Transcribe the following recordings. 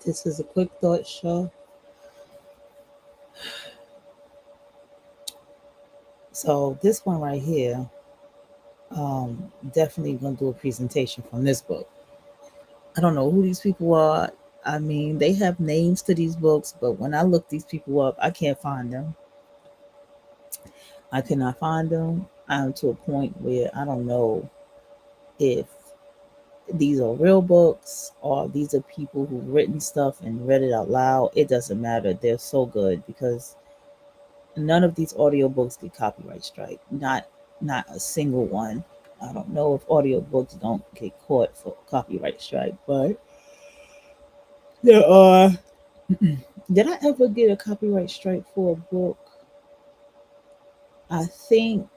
This is a quick thought show. So this one right here, um, definitely gonna do a presentation from this book. I don't know who these people are. I mean, they have names to these books, but when I look these people up, I can't find them. I cannot find them. I'm to a point where I don't know if these are real books or these are people who've written stuff and read it out loud. It doesn't matter. They're so good because none of these audiobooks get copyright strike. Not a single one. I don't know if audiobooks don't get caught for copyright strike, but there are. Did I ever get a copyright strike for a book? I think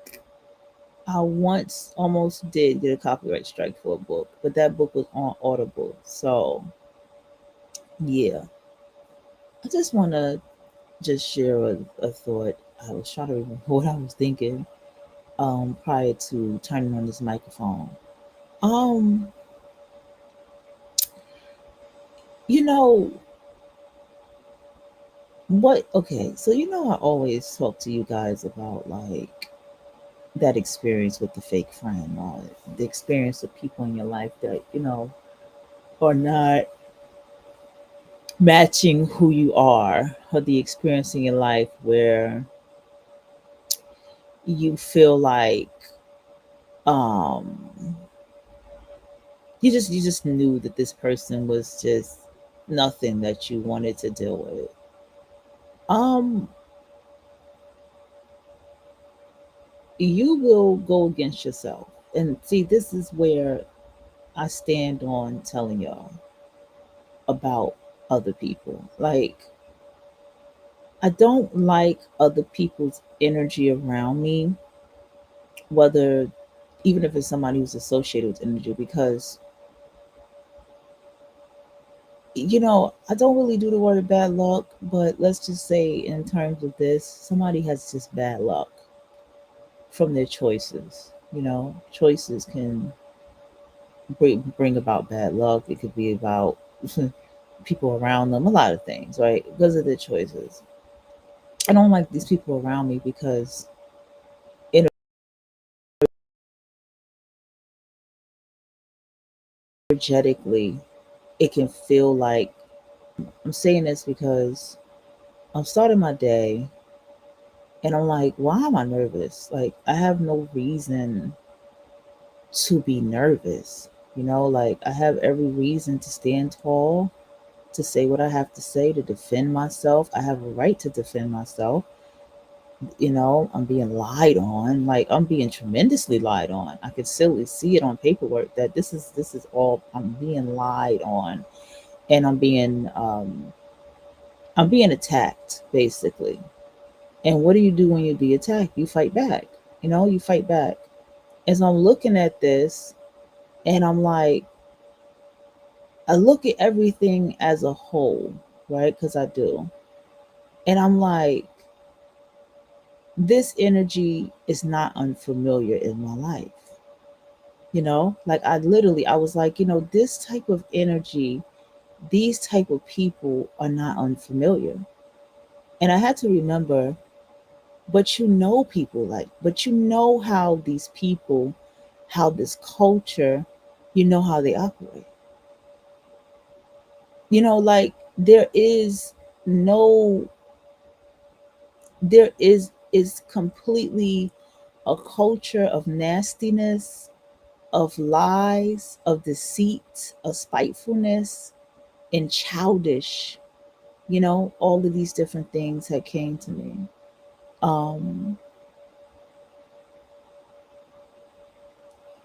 I once almost did get a copyright strike for a book, but that book was on Audible. So, yeah. I just want to just share a thought. I was trying to remember what I was thinking prior to turning on this microphone. Um, you know what? Okay, so I always talk to you guys about like that experience with the fake friend, or the experience of people in your life that are not matching who you are, or the experience in your life where you feel like um you just knew that this person was just nothing that you wanted to deal with. Um you will go against yourself. And see, this is where I stand on telling y'all about other people. Like, I don't like other people's energy around me, whether even if it's somebody who's associated with energy, because I don't really do the word bad luck, but let's just say in terms of this, somebody has just bad luck from their choices. Choices can bring about bad luck. It could be about people around them, a lot of things, right? Because of their choices. I don't like these people around me because energetically, it can feel like I'm saying this because I'm starting my day and I'm like, why am I nervous? Like, I have no reason to be nervous. Like, I have every reason to stand tall, to say what I have to say, to defend myself. I have a right to defend myself. I'm being lied on. Like, I'm being tremendously lied on. I could still see it on paperwork that this is all I'm being lied on, and I'm being attacked basically. And what do you do when you be attacked? You fight back. You fight back. As I'm looking at this, and I'm like, I look at everything as a whole, right? Because I do, and I'm like, this energy is not unfamiliar in my life. Like, I was like, this type of energy, these type of people are not unfamiliar. And I had to remember, but people, like, but how these people, how this culture, how they operate. Like, there is no, there is completely a culture of nastiness, of lies, of deceit, of spitefulness, and childish. All of these different things had came to me. Um,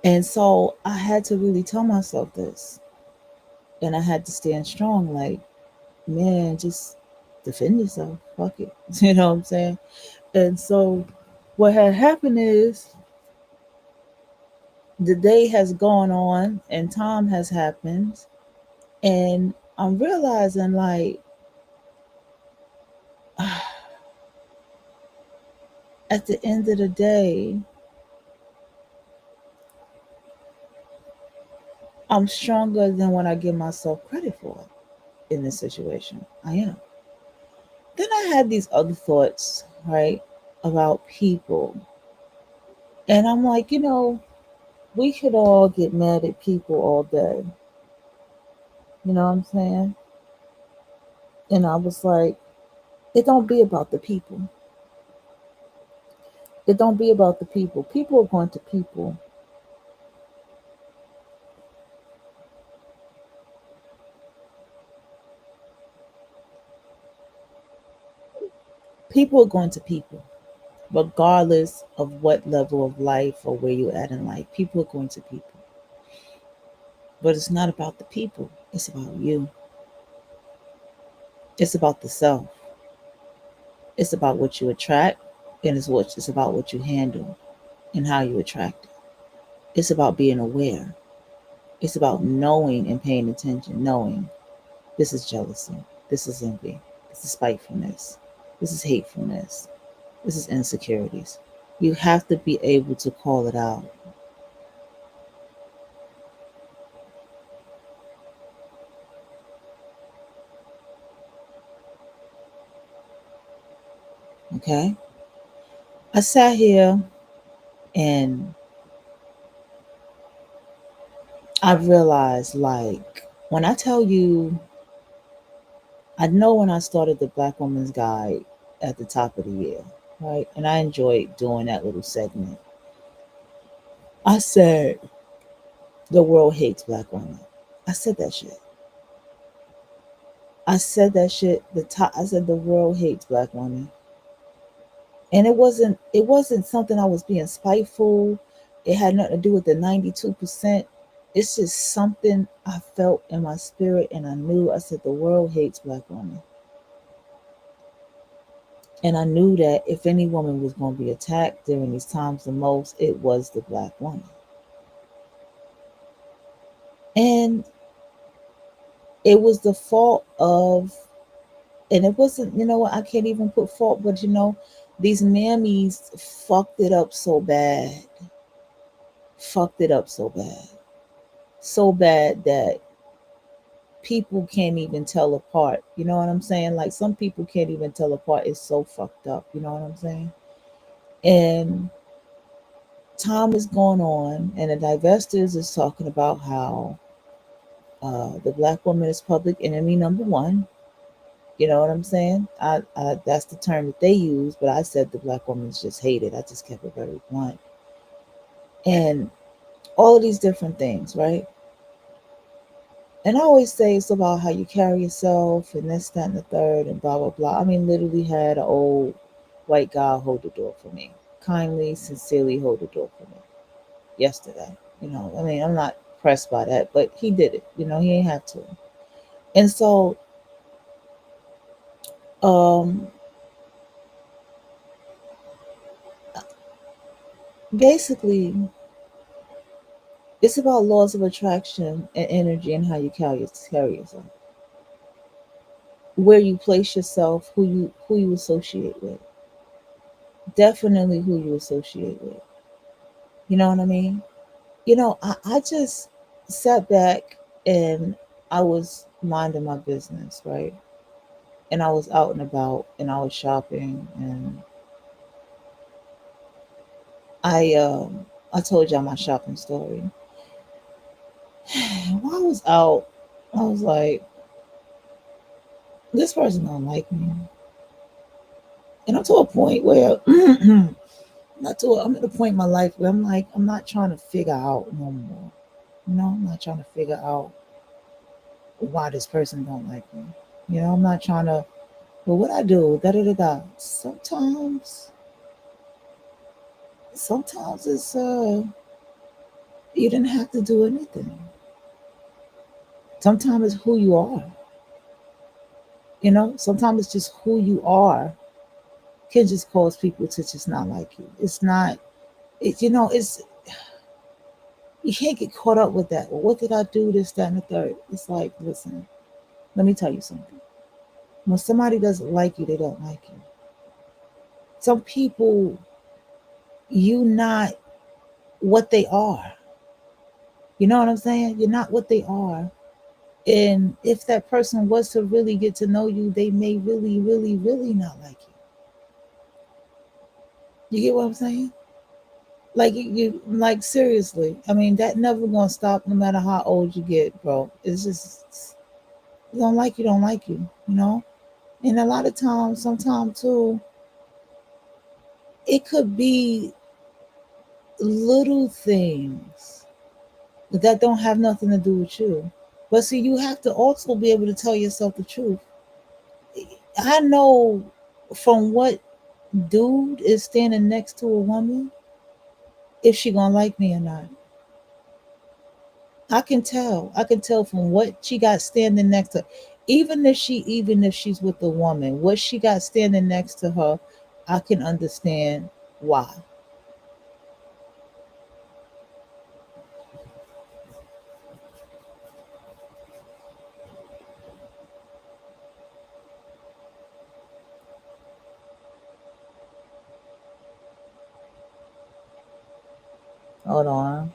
and so I had to really tell myself this, and I had to stand strong. Like, man, just defend yourself. Fuck it. You know what I'm saying? And so what had happened is the day has gone on and time has happened, and I'm realizing, like, at the end of the day, I'm stronger than what I give myself credit for. in this situation. I am. Then I had these other thoughts, right, about people. And I'm like, we could all get mad at people all day. You know what I'm saying? And I was like, it don't be about the people. It don't be about the people. People are going to people. People are going to people, regardless of what level of life or where you're at in life. People are going to people. But it's not about the people. It's about you. It's about the self. It's about what you attract, and it's about what you handle and how you attract it. It's about being aware. It's about knowing and paying attention, knowing this is jealousy, this is envy, this is spitefulness, this is hatefulness, this is insecurities. You have to be able to call it out. Okay? I sat here and I realized, like, when I tell you, I know when I started the Black Woman's Guide at the top of the year, right? And I enjoyed doing that little segment. I said, the world hates Black women. I said that shit. I said that shit. I said the world hates Black women. And it wasn't something I was being spiteful. It had nothing to do with the 92%. It's just something I felt in my spirit, and I knew. I said the world hates Black women. And I knew that if any woman was going to be attacked during these times the most, it was the Black woman. And it was the fault of, and it wasn't, you know what, I can't even put fault, but these mammies fucked it up so bad. Fucked it up so bad. So bad that people can't even tell apart. You know what I'm saying? Like some people can't even tell apart. It's so fucked up. You know what I'm saying? And time is going on, and the divestors is talking about how the Black woman is public enemy number one. You know what I'm saying? That's the term that they use, but I said the Black woman is just hated. I just kept it very blunt. And all of these different things, right? And I always say it's about how you carry yourself and this, that, and the third, and blah, blah, blah. I mean, literally had an old white guy hold the door for me. Kindly, sincerely hold the door for me yesterday. I mean, I'm not pressed by that, but he did it. He ain't have to. And so, um, basically, it's about laws of attraction and energy and how you carry yourself, where you place yourself, who you associate with. Definitely who you associate with. You know what I mean? I just sat back and I was minding my business, right? And I was out and about and I was shopping, and I told y'all my shopping story. While I was out, I was like, this person don't like me. And I'm to a point where I'm at a point in my life where I'm like, I'm not trying to figure out no more. I'm not trying to figure out why this person don't like me. I'm not trying to. But what I do, da da da da. Sometimes it's you didn't have to do anything. Sometimes it's who you are. Sometimes it's just who you are can just cause people to just not like you. It's not. It's you can't get caught up with that. Well, what did I do? This, that, and the third. It's like, listen, let me tell you something. When somebody doesn't like you, they don't like you. Some people, you not what they are. You know what I'm saying? You're not what they are. And if that person was to really get to know you, they may really, really, really not like you. You get what I'm saying? Like you like seriously. I mean, that never gonna stop no matter how old you get, bro. It's just you don't like you, don't like you, you know? And a lot of times, sometimes too, it could be little things that don't have nothing to do with you. But see, you have to also be able to tell yourself the truth. I know from what dude is standing next to a woman if she gonna like me or not. I can tell. I can tell from what she got standing next to. Even if she's with a woman, what she got standing next to her, I can understand why. Hold on.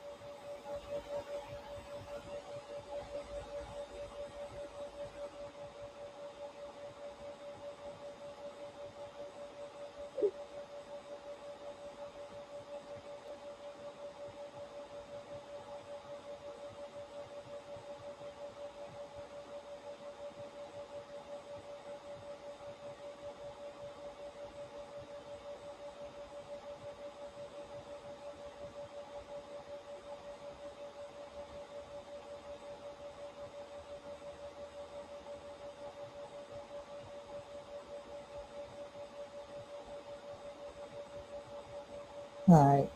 All right.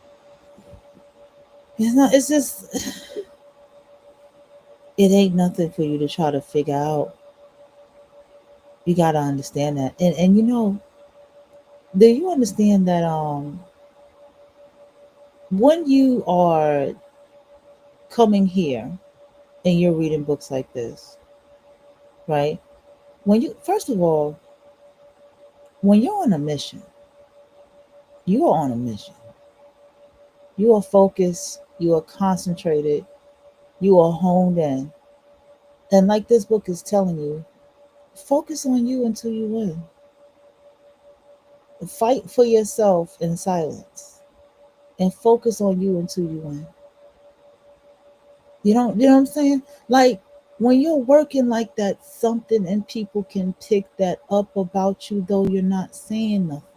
It's not. It's just. It ain't nothing for you to try to figure out. You gotta understand that. And you know, do you understand that when you are coming here and you're reading books like this, right? When you first of all, when you're on a mission, you are on a mission. You are focused, you are concentrated, you are honed in. And like this book is telling you, focus on you until you win. Fight for yourself in silence and focus on you until you win. You know what I'm saying? Like when you're working like that, something and people can pick that up about you, though you're not saying nothing.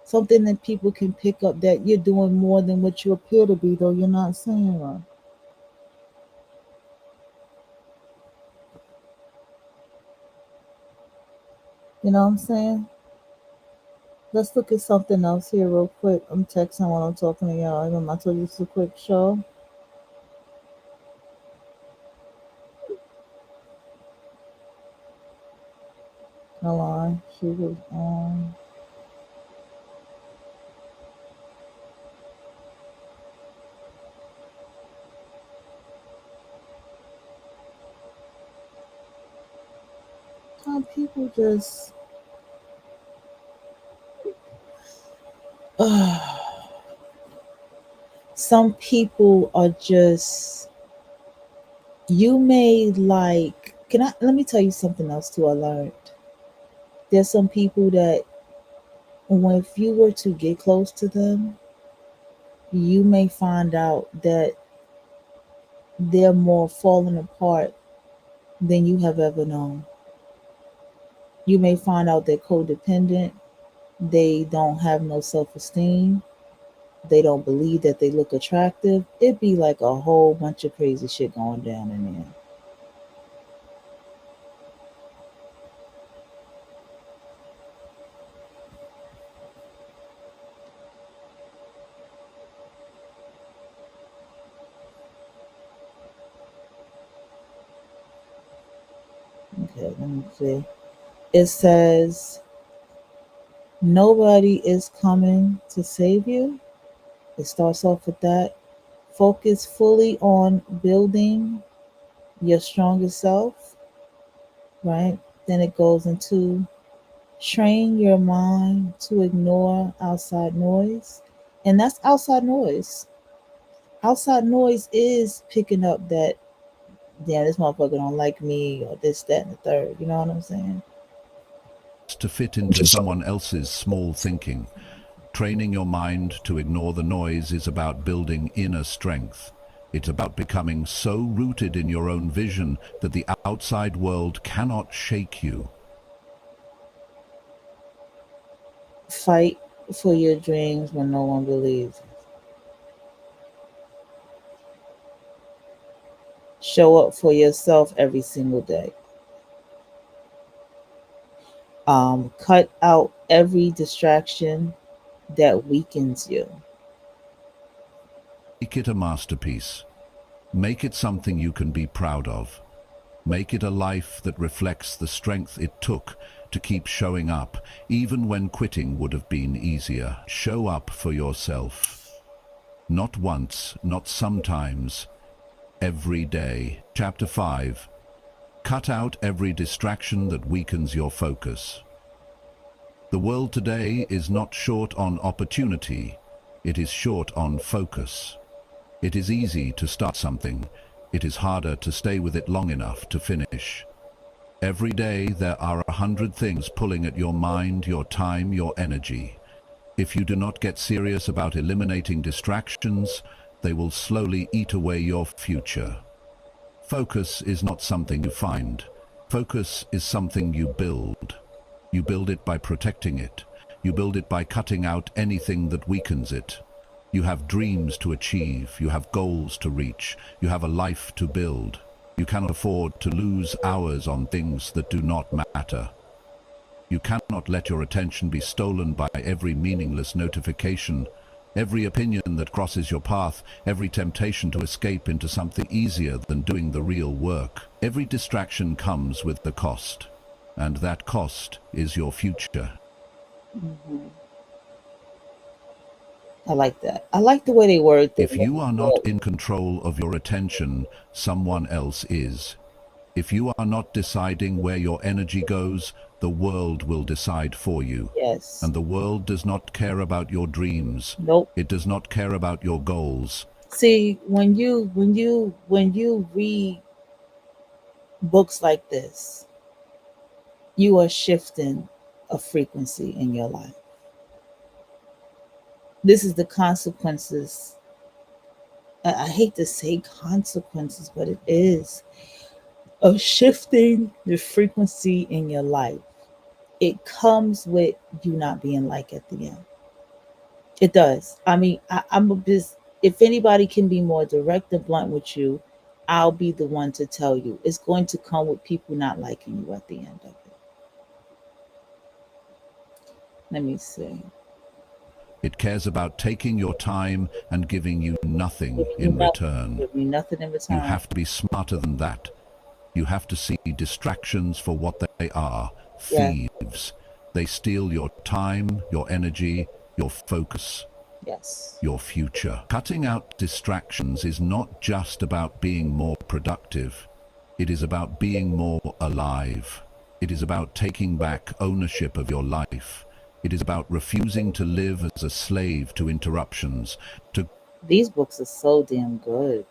Something that people can pick up that you're doing more than what you appear to be, though you're not saying one. You know what I'm saying? Let's look at something else here real quick. I'm texting while I'm talking to y'all. I told you it's a quick show. Hold on. She was on. How people just. Some people are just. You may like. Can I? Let me tell you something else too. I learned. There's some people that when if you were to get close to them, you may find out that they're more falling apart than you have ever known. You may find out they're codependent. They don't have no self esteem. They don't believe that they look attractive. It'd be like a whole bunch of crazy shit going down in there. Okay, let me see. It says, nobody is coming to save you. It starts off with that. Focus fully on building your strongest self, right? Then it goes into train your mind to ignore outside noise. And that's outside noise. Outside noise is picking up that damn, this motherfucker don't like me, or this, that, and the third. You know what I'm saying? To fit into someone else's small thinking. Training your mind to ignore the noise is about building inner strength. It's about becoming so rooted in your own vision that the outside world cannot shake you. Fight for your dreams when no one believes. Show up for yourself every single day. Cut out every distraction that weakens you. Make it a masterpiece. Make it something you can be proud of. Make it a life that reflects the strength it took to keep showing up, even when quitting would have been easier. Show up for yourself. Not once, not sometimes, every day. Chapter 5. Cut out every distraction that weakens your focus. The world today is not short on opportunity, it is short on focus. It is easy to start something, it is harder to stay with it long enough to finish. Every day there are 100 things pulling at your mind, your time, your energy. If you do not get serious about eliminating distractions, they will slowly eat away your future. Focus is not something you find. Focus is something you build. You build it by protecting it. You build it by cutting out anything that weakens it. You have dreams to achieve. You have goals to reach. You have a life to build. You cannot afford to lose hours on things that do not matter. You cannot let your attention be stolen by every meaningless notification, every opinion that crosses your path, every temptation to escape into something easier than doing the real work. Every distraction comes with the cost, and that cost is your future. Mm-hmm. I like that. I like the way they word If it. you are not in control of your attention, someone else is. If you are not deciding where your energy goes, the world will decide for you. Yes. And the world does not care about your dreams. Nope. It does not care about your goals. See, when you read books like this, you are shifting a frequency in your life. This is the consequences. I hate to say consequences, but it is of shifting the frequency in your life. It comes with you not being like at the end. It does. I mean, I'm just, if anybody can be more direct and blunt with you, I'll be the one to tell you. It's going to come with people not liking you at the end of it. Let me see. It cares about taking your time and giving you nothing in return. Give me nothing in return. You have to be smarter than that. You have to see distractions for what they are. Thieves. They steal your time, your energy, your focus. Yes. Your future. Cutting out distractions is not just about being more productive. It is about being more alive. It is about taking back ownership of your life. It is about refusing to live as a slave to interruptions. These books are so damn good.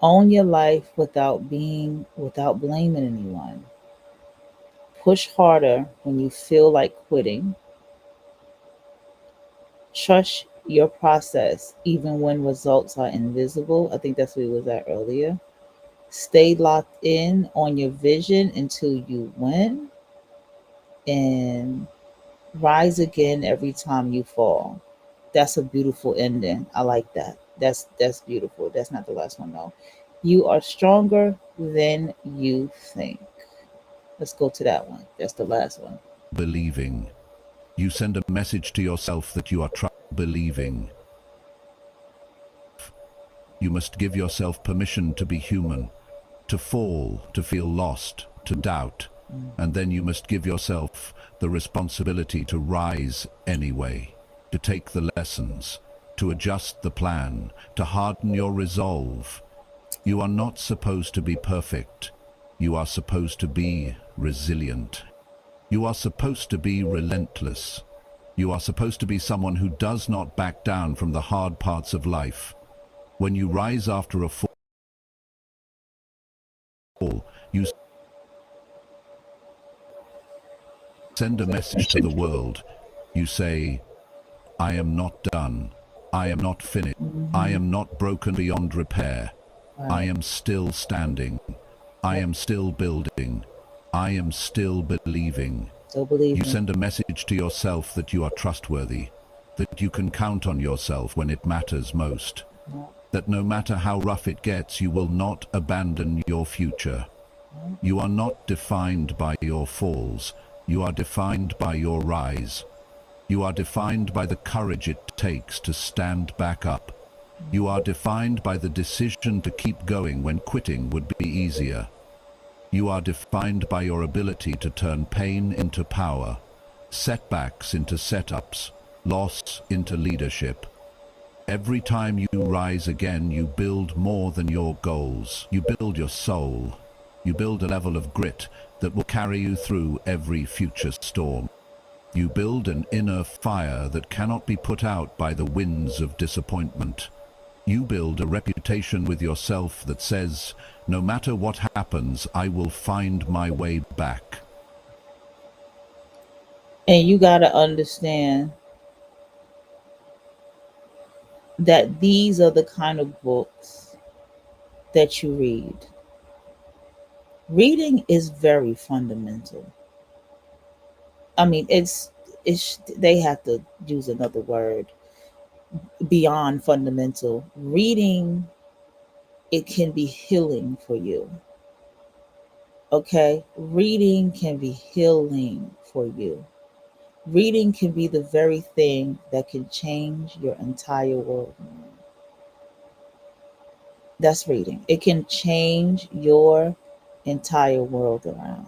Own your life without blaming anyone. Push harder when you feel like quitting. Trust your process even when results are invisible. I think that's what we was at earlier. Stay locked in on your vision until you win. And rise again every time you fall. That's a beautiful ending. I like that. That's beautiful. That's not the last one though. You are stronger than you think. Let's go to that one. That's the last one. Believing. You send a message to yourself that you are believing. You must give yourself permission to be human, to fall, to feel lost, to doubt. And then you must give yourself the responsibility to rise anyway, to take the lessons, to adjust the plan, to harden your resolve. You are not supposed to be perfect. You are supposed to be resilient. You are supposed to be relentless. You are supposed to be someone who does not back down from the hard parts of life. When you rise after a fall, fall, you send a message to the world. You say, I am not done. I am not finished. I Mm-hmm. am not broken beyond repair. I Right. am still standing. I Yep. am still building. I am still believing. Still You believing. send a message to yourself that you are trustworthy, that you can count on yourself when it matters most, Yep. that no matter how rough it gets, you will not abandon your future. Yep. You are not defined by your falls. You are defined by your rise. You are defined by the courage it takes to stand back up. You are defined by the decision to keep going when quitting would be easier. You are defined by your ability to turn pain into power, setbacks into setups, loss into leadership. Every time you rise again, you build more than your goals. You build your soul. You build a level of grit that will carry you through every future storm. You build an inner fire that cannot be put out by the winds of disappointment. You build a reputation with yourself that says, no matter what happens, I will find my way back. And you got to understand that these are the kind of books that you read. Reading is very fundamental. I mean, it's they have to use another word beyond fundamental. Reading, it can be healing for you. Okay? Reading can be healing for you. Reading can be the very thing that can change your entire world. That's reading. It can change your entire world around.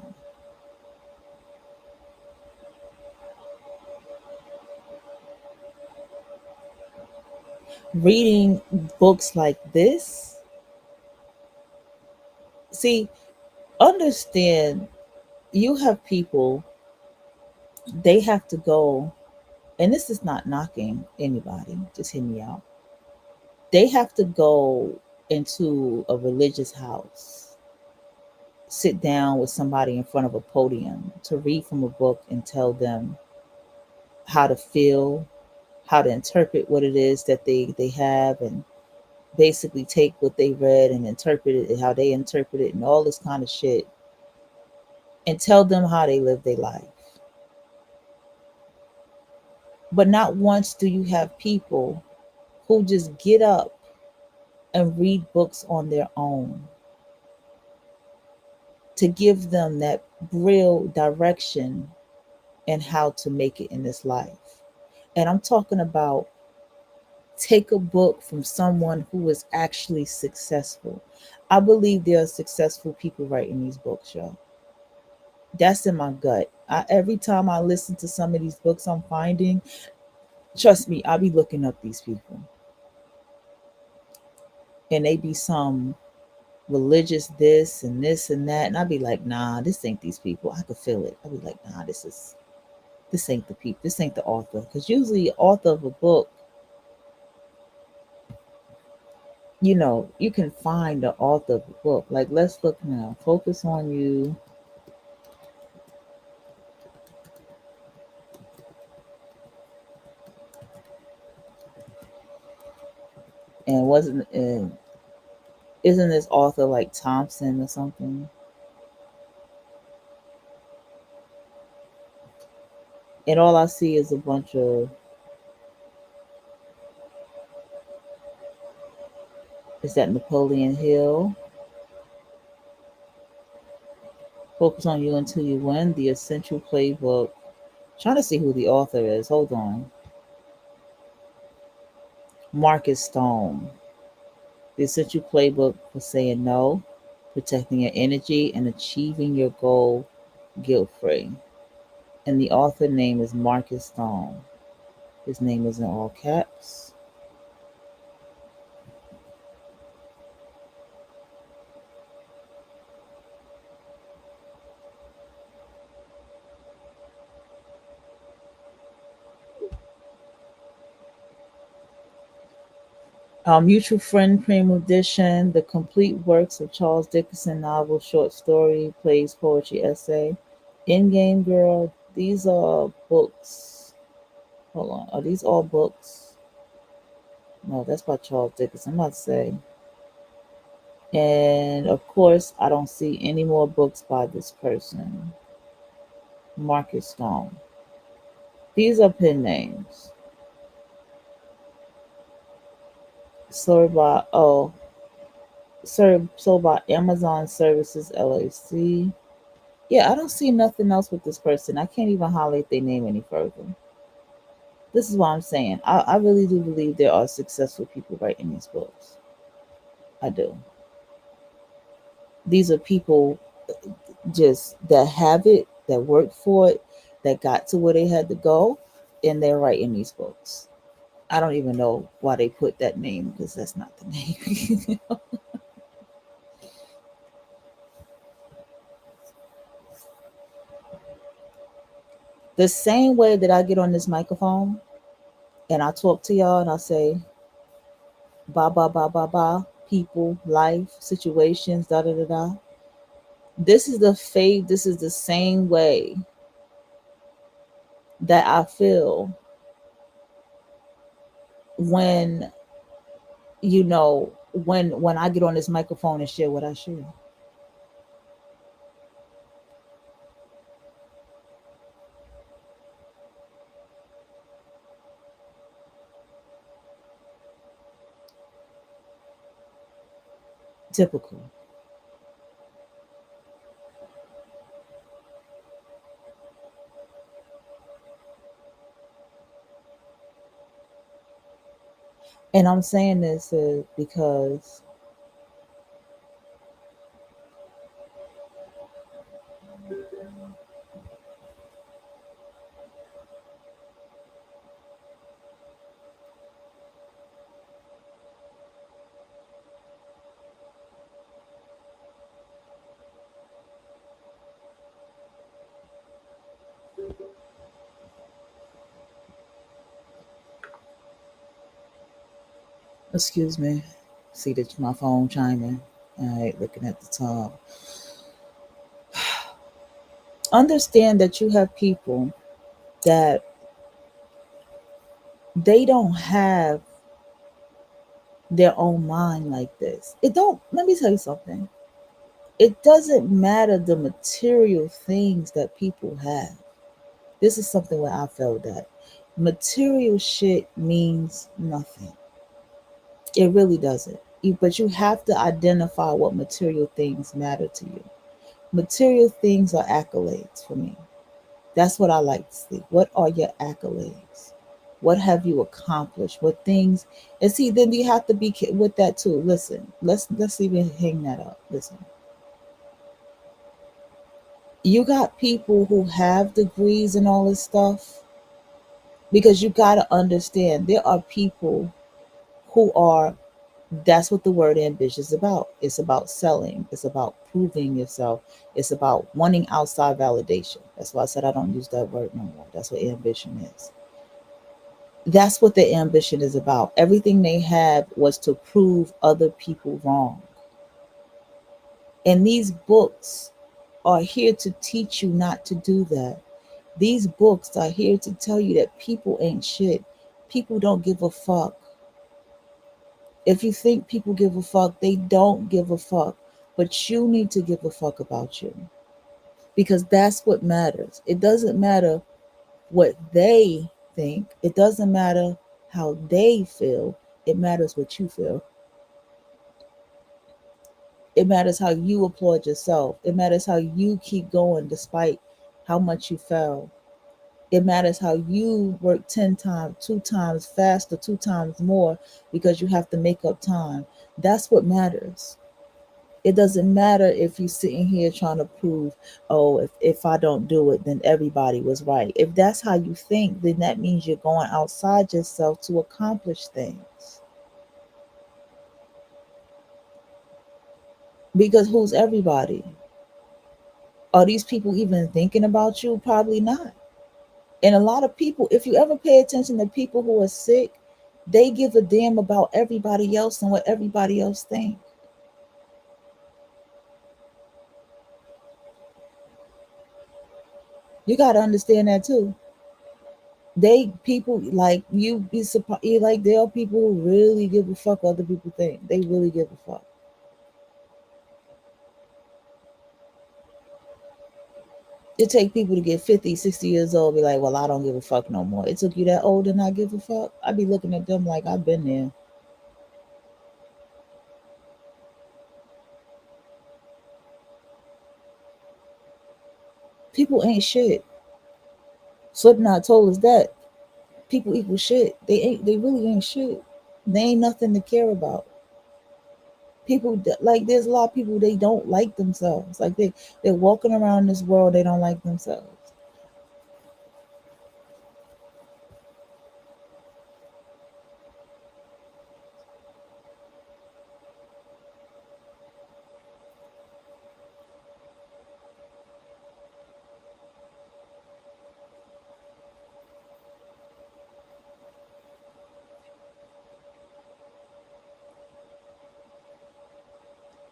Reading books like this, see, understand, you have people, they have to go, and this is not knocking anybody, just hear me out. They have to go into a religious house, sit down with somebody in front of a podium to read from a book and tell them how to feel, how to interpret what it is that they have, and basically take what they read and interpret it and how they interpret it and all this kind of shit, and tell them how they live their life. But not once do you have people who just get up and read books on their own to give them that real direction and how to make it in this life. And I'm talking about, take a book from someone who is actually successful. I believe there are successful people writing these books, y'all. That's in my gut. Every time I listen to some of these books I'm finding, trust me, I'll be looking up these people. And they be some religious this and that. And I'd be like, nah, this ain't these people. I could feel it. I'd be like, nah, this ain't the people. This ain't the author. Because usually the author of a book, you can find the author of the book. Like, let's look now. Focus on You. And wasn't and isn't this author like Thompson or something? And all I see is a bunch of, is that Napoleon Hill? Focus on You Until You Win, The Essential Playbook. Trying to see who the author is. Hold on. Marcus Stone. The Essential Playbook for Saying No, Protecting Your Energy, and Achieving Your Goal Guilt Free. And the author name is Marcus Stone. His name is in all caps. Mutual Friend Premium Edition, the complete works of Charles Dickens, novel, short story, plays, poetry, essay. In Game Girl, these are books. Hold on, are these all books? No, that's by Charles Dickens. I'm about to say. And of course, I don't see any more books by this person, Marcus Stone. These are pen names. Sold by sold by Amazon Services LLC. Yeah, I don't see nothing else with this person. I can't even highlight their name any further. This is what I'm saying. I really do believe there are successful people writing these books. I do. These are people just that have it, that worked for it, that got to where they had to go, and they're writing these books. I don't even know why they put that name because that's not the name. The same way that I get on this microphone and I talk to y'all and I say, ba ba ba ba ba, people, life, situations, da da da da. This is the faith. This is the same way that I feel when when I get on this microphone and share what I share. Typical. And I'm saying this because excuse me, see that my phone chiming. All right, looking at the top. Understand that you have people that they don't have their own mind like this. It don't, let me tell you something. It doesn't matter the material things that people have. This is something where I felt that material shit means nothing. It really doesn't. But you have to identify what material things matter to you. Material things are accolades for me. That's what I like to see. What are your accolades? What have you accomplished? What things? And see, then you have to be with that too. Listen, let's even hang that up. Listen, you got people who have degrees and all this stuff because you got to understand there are people who are, that's what the word ambition is about. It's about selling, it's about proving yourself, it's about wanting outside validation. That's why I said I don't use that word no more. That's what ambition is. That's what the ambition is about. Everything they had was to prove other people wrong. And these books are here to teach you not to do that. These books are here to tell you that people ain't shit. People don't give a fuck. If you think people give a fuck, they don't give a fuck. But you need to give a fuck about you because that's what matters. It doesn't matter what they think, it doesn't matter how they feel. It matters what you feel. It matters how you applaud yourself. It matters how you keep going despite how much you fell. It matters how you work 10 times, 2 times faster, 2 times more because you have to make up time. That's what matters. It doesn't matter if you're sitting here trying to prove, oh, if I don't do it, then everybody was right. If that's how you think, then that means you're going outside yourself to accomplish things. Because who's everybody? Are these people even thinking about you? Probably not. And a lot of people, if you ever pay attention to people who are sick, They give a damn about everybody else and what everybody else think. You got to understand that too. They people like you be surprised. Like there are people who really give a fuck what other people think. They really give a fuck. It take people to get 50, 60 years old, be like, well, I don't give a fuck no more. It took you that old to not give a fuck? I be looking at them like I've been there. People ain't shit. Slipknot told us that. People equal shit. They really ain't shit. They ain't nothing to care about. People like there's a lot of people they don't like themselves. Like they're walking around this world, they don't like themselves.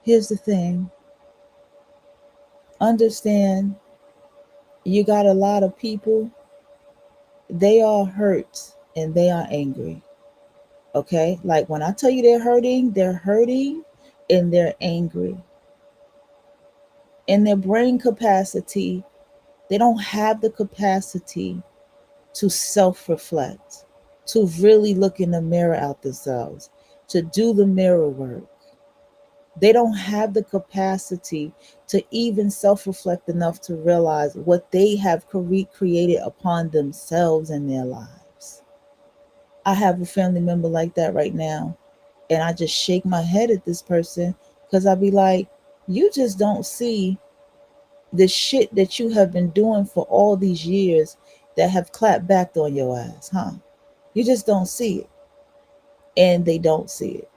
Here's the thing. Understand you got a lot of people, they are hurt and they are angry. Okay? Like when I tell you they're hurting and they're angry. In their brain capacity, they don't have the capacity to self reflect, to really look in the mirror at themselves, to do the mirror work. They don't have the capacity to even self reflect enough to realize what they have created upon themselves in their lives. I have a family member like that right now, and I just shake my head at this person because I be like, you just don't see the shit that you have been doing for all these years that have clapped back on your ass, huh? You just don't see it. And they don't see it.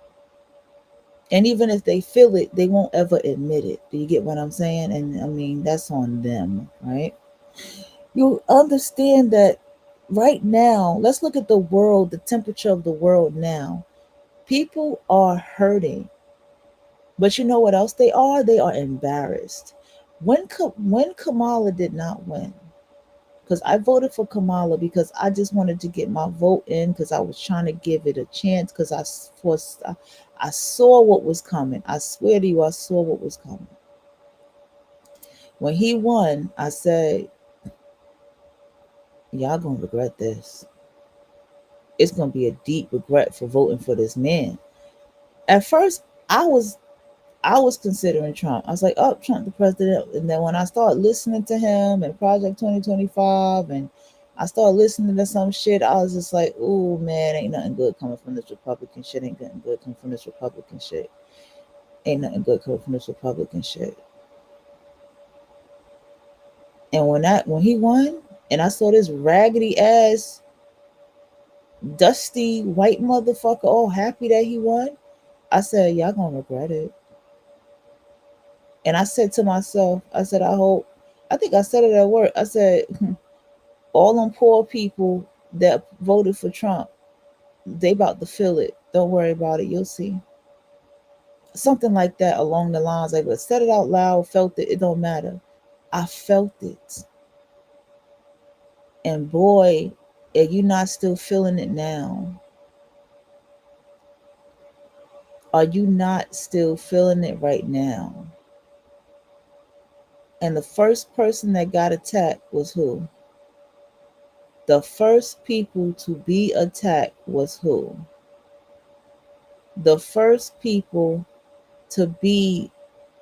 And even if they feel it, they won't ever admit it. Do you get what I'm saying? And I mean, that's on them, right? You understand that right now, let's look at the world, the temperature of the world now. People are hurting. But you know what else they are? They are embarrassed. When Kamala did not win, because I voted for Kamala because I just wanted to get my vote in because I was trying to give it a chance because I saw what was coming. I swear to you, I saw what was coming. When he won, I said, y'all gonna regret this. It's gonna be a deep regret for voting for this man. At first, I was considering Trump. I was like, oh, Trump the president. And then when I started listening to him and Project 2025 and I started listening to some shit, I was just like, oh man, ain't nothing good coming from this Republican shit. Ain't nothing good coming from this Republican shit. Ain't nothing good coming from this Republican shit. And when he won and I saw this raggedy ass, dusty white motherfucker all happy that he won, I said, y'all gonna regret it. And I said to myself, I said, I think I said it at work. I said, all them poor people that voted for Trump, they about to feel it. Don't worry about it. You'll see. Something like that along the lines. Like, but said it out loud, felt it. It don't matter. I felt it. And boy, are you not still feeling it now? Are you not still feeling it right now? And the first person that got attacked was who? The first people to be attacked was who? The first people to be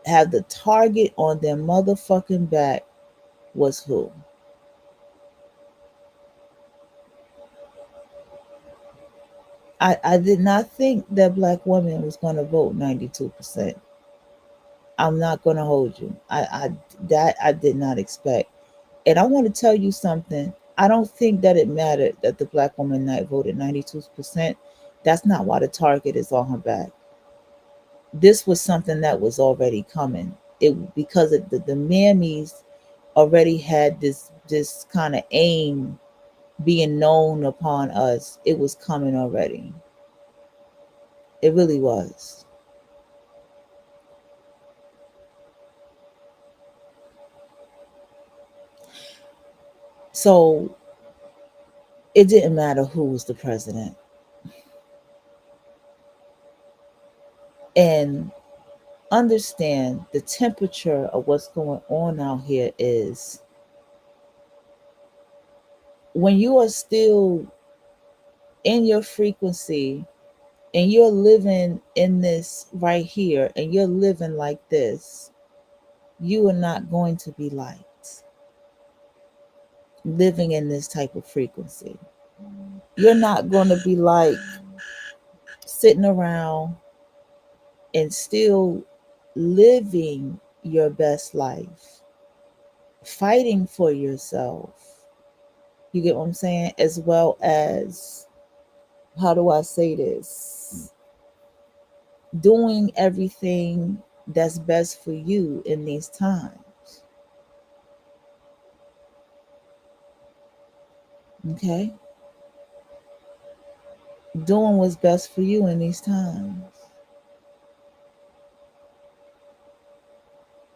have the target on their motherfucking back was who? I did not think that black women was gonna vote 92%. I'm not gonna hold you. I did not expect. And I want to tell you something. I don't think that it mattered that the black woman night voted 92%. That's not why the target is on her back. This was something that was already coming. It because the mammies already had this kind of aim being known upon us. It was coming already. It really was. So it didn't matter who was the president. And understand the temperature of what's going on out here is when you are still in your frequency and you're living in this right here and you're living like this, you are not going to be liked living in this type of frequency. You're not going to be like sitting around and still living your best life, fighting for yourself. You get what I'm saying? As well as, how do I say this? Doing everything that's best for you in these times. Okay? Doing what's best for you in these times.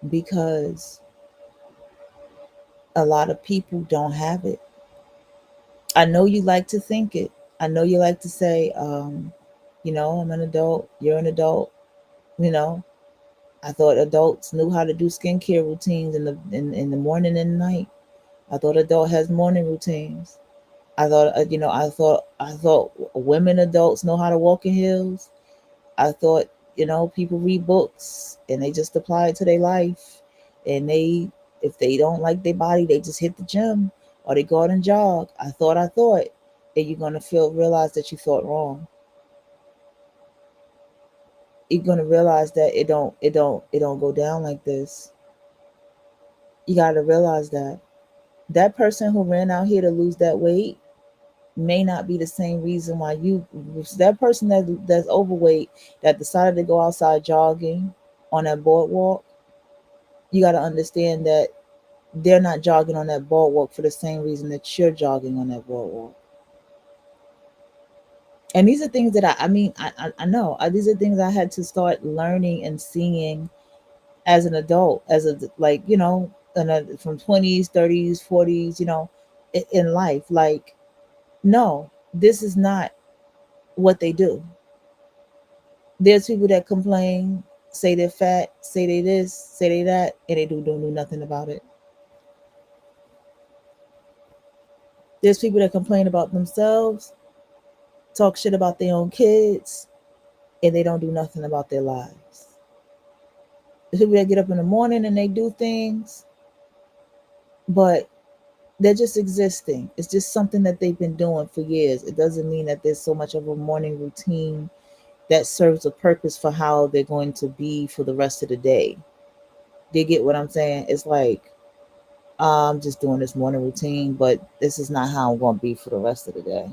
Because a lot of people don't have it. I know you like to think it. I know you like to say, I'm an adult, you're an adult, you know. I thought adults knew how to do skincare routines in the morning and night. I thought adult has morning routines. I thought women adults know how to walk in heels. I thought, people read books and they just apply it to their life. And if they don't like their body, they just hit the gym or they go out and jog. I thought, and you're gonna realize that you thought wrong. You're gonna realize that it don't go down like this. You gotta realize that that person who ran out here to lose that weight may not be the same reason why that person that's overweight that decided to go outside jogging on that boardwalk. You got to understand that they're not jogging on that boardwalk for the same reason that you're jogging on that boardwalk. And these are things that I know. These are things I had to start learning and seeing as an adult, as a, like, from 20s, 30s, 40s, in life. Like, no, this is not what they do. There's people that complain, say they're fat, say they this, say they that, and they don't do nothing about it. There's people that complain about themselves, talk shit about their own kids, and they don't do nothing about their lives. There's people that get up in the morning and they do things, but they're just existing. It's just something that they've been doing for years. It doesn't mean that there's so much of a morning routine that serves a purpose for how they're going to be for the rest of the day. Do you get what I'm saying? It's like, I'm just doing this morning routine, but this is not how I'm going to be for the rest of the day.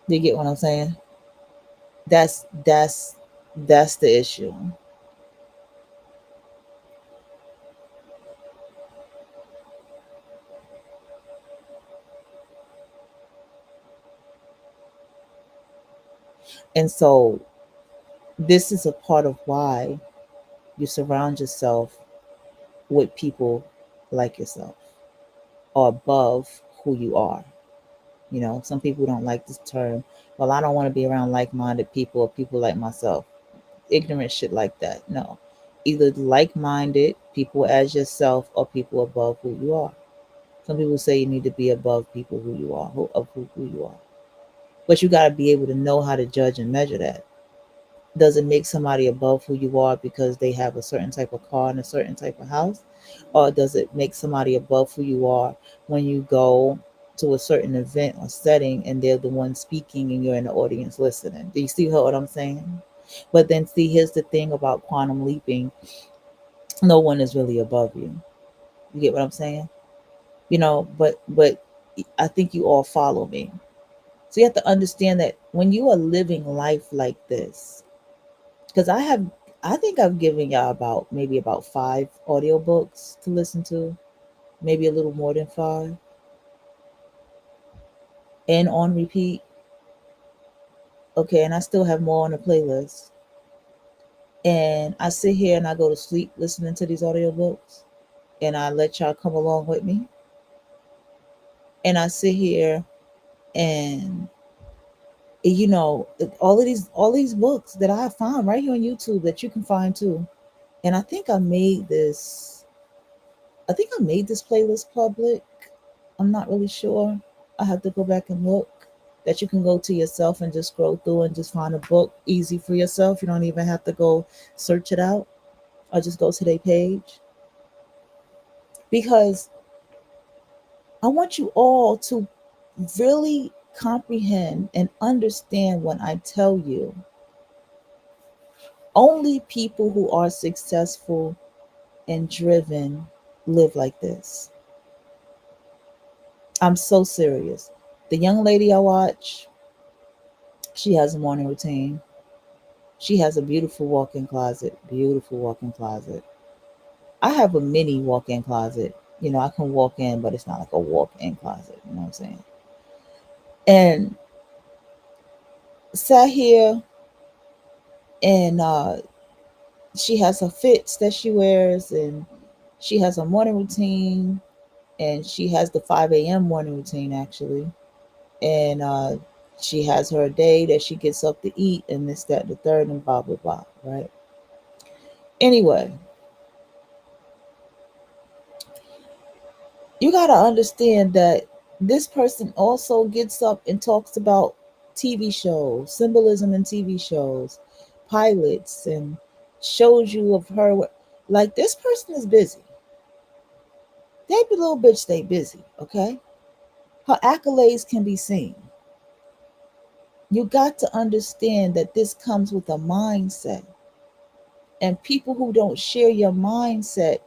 Do you get what I'm saying? That's the issue. And so this is a part of why you surround yourself with people like yourself or above who you are. Some people don't like this term. Well, I don't want to be around like-minded people or people like myself. Ignorant shit like that. No. Either like-minded people as yourself or people above who you are. Some people say you need to be above people who you are, who you are. But you got to be able to know how to judge and measure that. Does it make somebody above who you are because they have a certain type of car and a certain type of house? Or does it make somebody above who you are when you go to a certain event or setting and they're the one speaking and you're in the audience listening? Do you see what I'm saying? But then see, here's the thing about quantum leaping. No one is really above you. You get what I'm saying? But I think you all follow me. So you have to understand that when you are living life like this, because I think I've given y'all maybe about 5 audiobooks to listen to, maybe a little more than 5, and on repeat Okay, and I still have more on the playlist. And I sit here and I go to sleep listening to these audiobooks, and I let y'all come along with me. And I sit here and all these books that I found right here on YouTube that you can find too. And I think I made this playlist public. I'm not really sure. I have to go back and look. That you can go to yourself and just scroll through and just find a book easy for yourself. You don't even have to go search it out or just go to their page. Because I want you all to really comprehend and understand when I tell you only people who are successful and driven live like this. I'm so serious. The young lady I watch, she has a morning routine. She has a beautiful walk-in closet. Beautiful walk-in closet. I have a mini walk-in closet. I can walk in, but it's not like a walk-in closet. You know what I'm saying? And sat here and she has her fits that she wears, and she has a morning routine, and she has the 5 a.m. morning routine actually. And she has her day that she gets up to eat, and this, that, the third, and blah, blah, blah, right? Anyway, you got to understand that this person also gets up and talks about TV shows, symbolism in TV shows, pilots, and shows you of her. Like, this person is busy. That little bitch stay busy, okay? Her accolades can be seen. You got to understand that this comes with a mindset. And people who don't share your mindset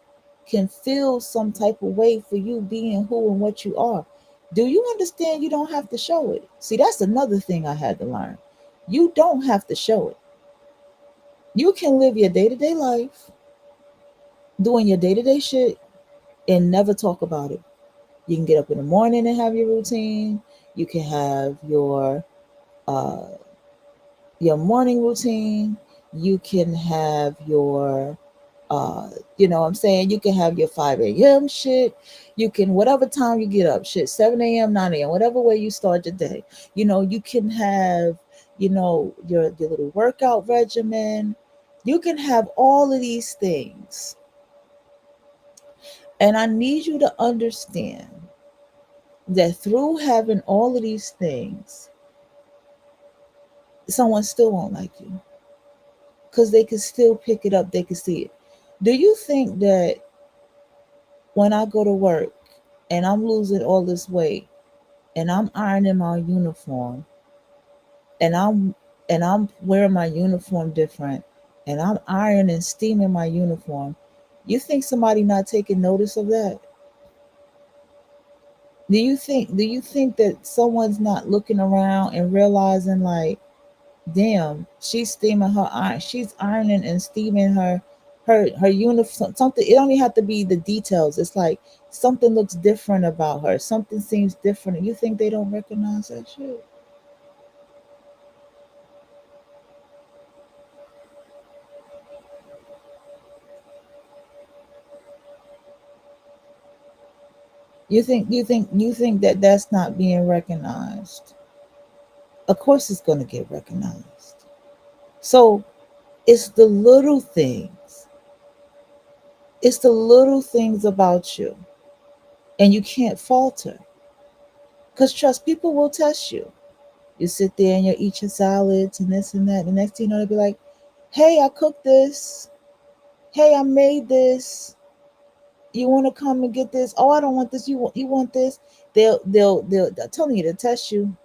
can feel some type of way for you being who and what you are. Do you understand you don't have to show it? See, that's another thing I had to learn. You don't have to show it. You can live your day to day life doing your day to day shit and never talk about it. You can get up in the morning and have your routine. You can have uh, your morning routine. You can have your uh what I'm saying, you can have your 5 a.m. shit. You can, whatever time you get up, shit, 7 a.m., 9 a.m., whatever way you start your day. You can have, your little workout regimen. You can have all of these things. And I need you to understand that through having all of these things, someone still won't like you, because they can still pick it up, they can see it. Do you think that when I go to work and I'm losing all this weight and I'm ironing my uniform, and I'm wearing my uniform different, and I'm ironing and steaming my uniform, you think somebody not taking notice of that? Do you think that someone's not looking around and realizing, like, damn, she's steaming her iron, she's ironing and steaming her uniform, something. It don't even have to be the details. It's like something looks different about her, something seems different, and you think they don't recognize that shit? You think that that's not being recognized? Of course it's going to get recognized. So it's the little things. It's the little things about you, and you can't falter. Because trust, people will test you. You sit there and you eat your salads and this and that. The next thing you know, they'll be like, "Hey, I cooked this. Hey, I made this. You want to come and get this? Oh, I don't want this. You want this?" They're telling you to test you,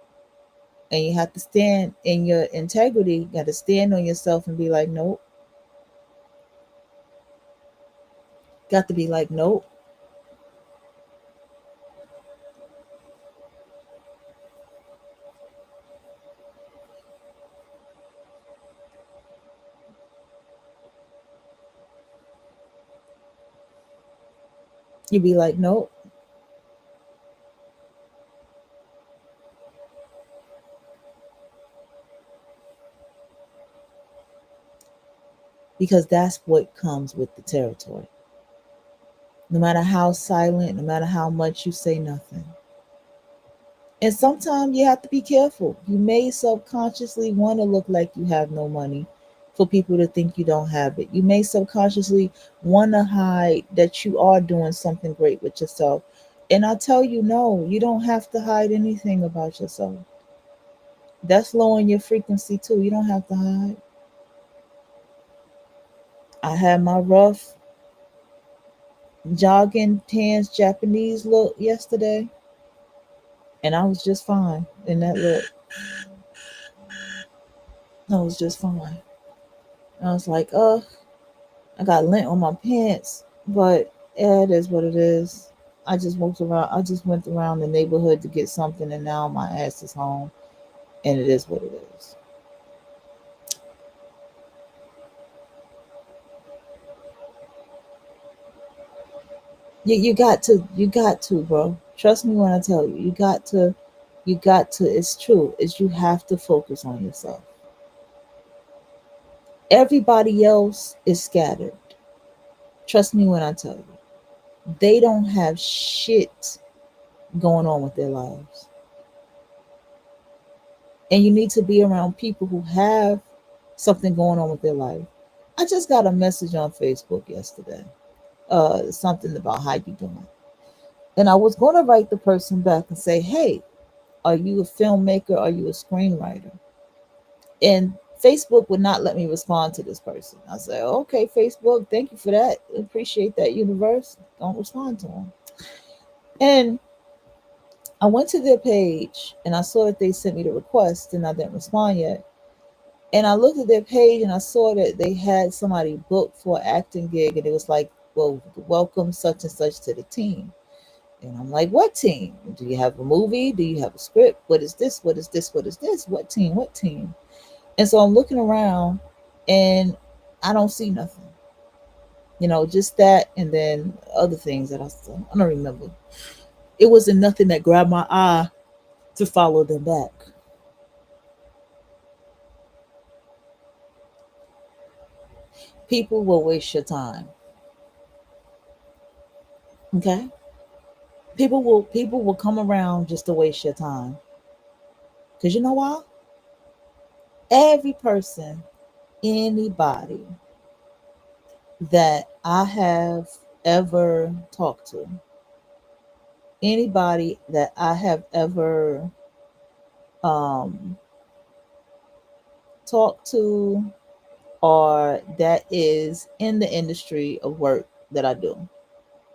and you have to stand in your integrity. You got to stand on yourself and be like, "Nope." Got to be like, "Nope." You be like, "Nope." because that's what comes with the territory. No matter how silent, no matter how much you say nothing. And sometimes you have to be careful. You may subconsciously want to look like you have no money for people to think you don't have it. You may subconsciously want to hide that you are doing something great with yourself. And I tell you, no, you don't have to hide anything about yourself. That's lowering your frequency too. You don't have to hide. I had my rough jogging pants Japanese look yesterday, and I was just fine in that look. I was just fine. I was like, I got lint on my pants, but yeah, it is what it is. I just walked around. I just went around the neighborhood to get something, and now my ass is home, and it is what it is. You got to, bro. Trust me when I tell you, you got to. It's true. Is you have to focus on yourself. Everybody else is scattered. Trust me when I tell you, they don't have shit going on with their lives. And you need to be around people who have something going on with their life. I just got a message on Facebook yesterday. Something about how you doing. And I was gonna write the person back and say, hey, are you a filmmaker? Are you a screenwriter? And Facebook would not let me respond to this person. I said, okay, Facebook, thank you for that. Appreciate that, universe. Don't respond to them. And I went to their page and I saw that they sent me the request and I didn't respond yet. And I looked at their page and I saw that they had somebody booked for an acting gig, and it was like, well, welcome such and such to the team. And I'm like, what team? Do you have a movie? Do you have a script? What is this? What is this? What is this? What team? What team? And so I'm looking around and I don't see nothing. Just that, and then other things that I don't remember. It wasn't nothing that grabbed my eye to follow them back. People will waste your time. Okay? People will come around just to waste your time. Cause you know why? Every person, anybody that I have ever talked to, anybody that I have ever um, talked to, or that is in the industry of work that I do,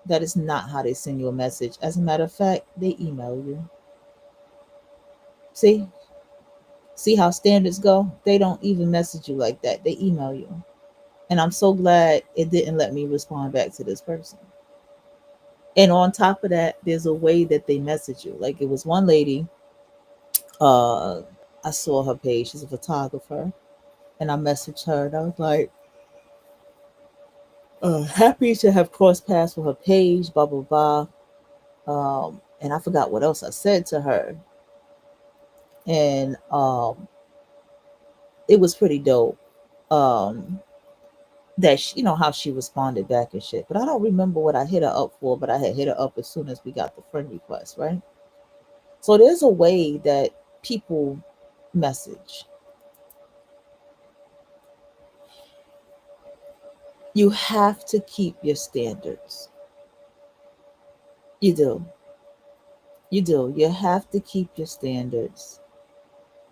that is not how they send you a message. As a matter of fact, they email you. See? See how standards go? They don't even message you like that. They email you. And I'm so glad it didn't let me respond back to this person. And on top of that, there's a way that they message you. Like, it was one lady, uh, I saw her page. She's a photographer. And I messaged her and I was like, happy to have crossed paths with her page, blah, blah, blah. And I forgot what else I said to her. And it was pretty dope. That how she responded back and shit. But I don't remember what I hit her up for, but I had hit her up as soon as we got the friend request, right? So there's a way that people message. You have to keep your standards. You do. You do. You have to keep your standards.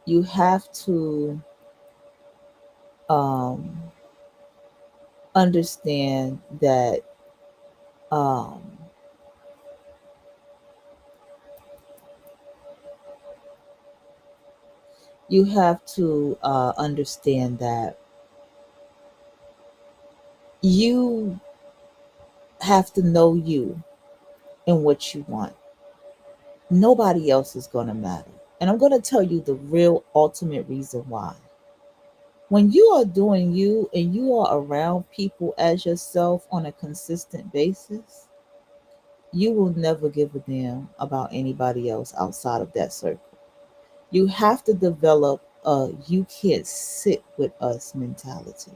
You have to um, understand that um, you have to understand that you have to know you and what you want. Nobody else is going to matter. And I'm going to tell you the real ultimate reason why. When you are doing you and you are around people as yourself on a consistent basis, you will never give a damn about anybody else outside of that circle. You have to develop a you can't sit with us mentality.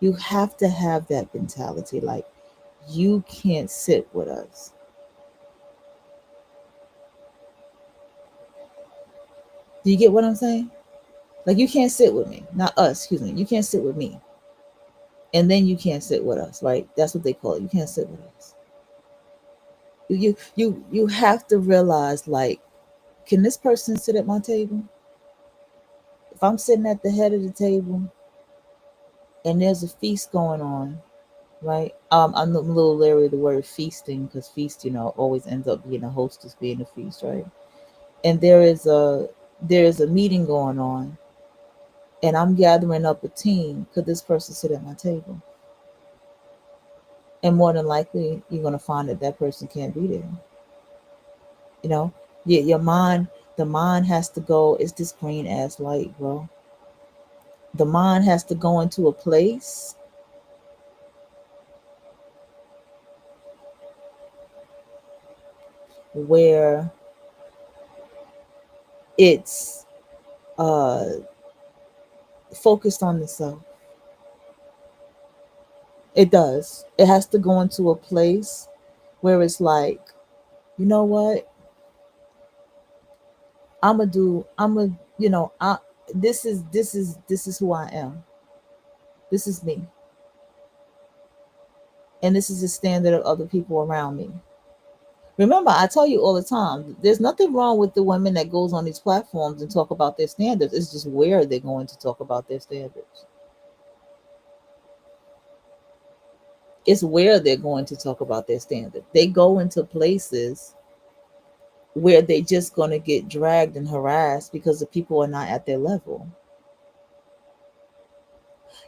You have to have that mentality. Like, you can't sit with us. Do you get what I'm saying? Like, you can't sit with me, not us. Excuse me. You can't sit with me, and then you can't sit with us, right? That's what they call it. You can't sit with us. You have to realize, like, can this person sit at my table? If I'm sitting at the head of the table and there's a feast going on, right? I'm a little leery of the word feasting because feast, always ends up being a hostess being a feast, right? And there is a meeting going on, and I'm gathering up a team. Could this person sit at my table? And more than likely, you're gonna find that that person can't be there. You know, your mind, the mind has to go. It's this green ass light, bro. The mind has to go into a place where it's uh focused on the self. It does. It has to go into a place where it's like, you know what? I this is who I am. This is me. And this is the standard of other people around me. Remember, I tell you all the time, there's nothing wrong with the women that goes on these platforms and talk about their standards. It's just where they're going to talk about their standards. It's where they're going to talk about their standards. They go into places where they just going to get dragged and harassed because the people are not at their level.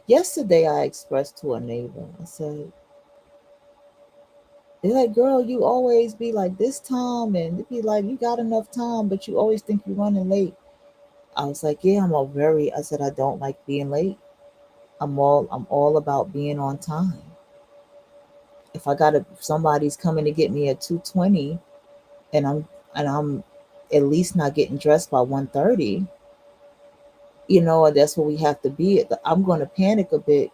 Yesterday, I expressed to a neighbor, I said, they're like, girl, you always be like this time, and it be like, you got enough time, but you always think you're running late. I was like, yeah, I said, I don't like being late. I'm all about being on time. If somebody's coming to get me at 2:20, and I'm at least not getting dressed by 1:30, that's what we have to be. I'm going to panic a bit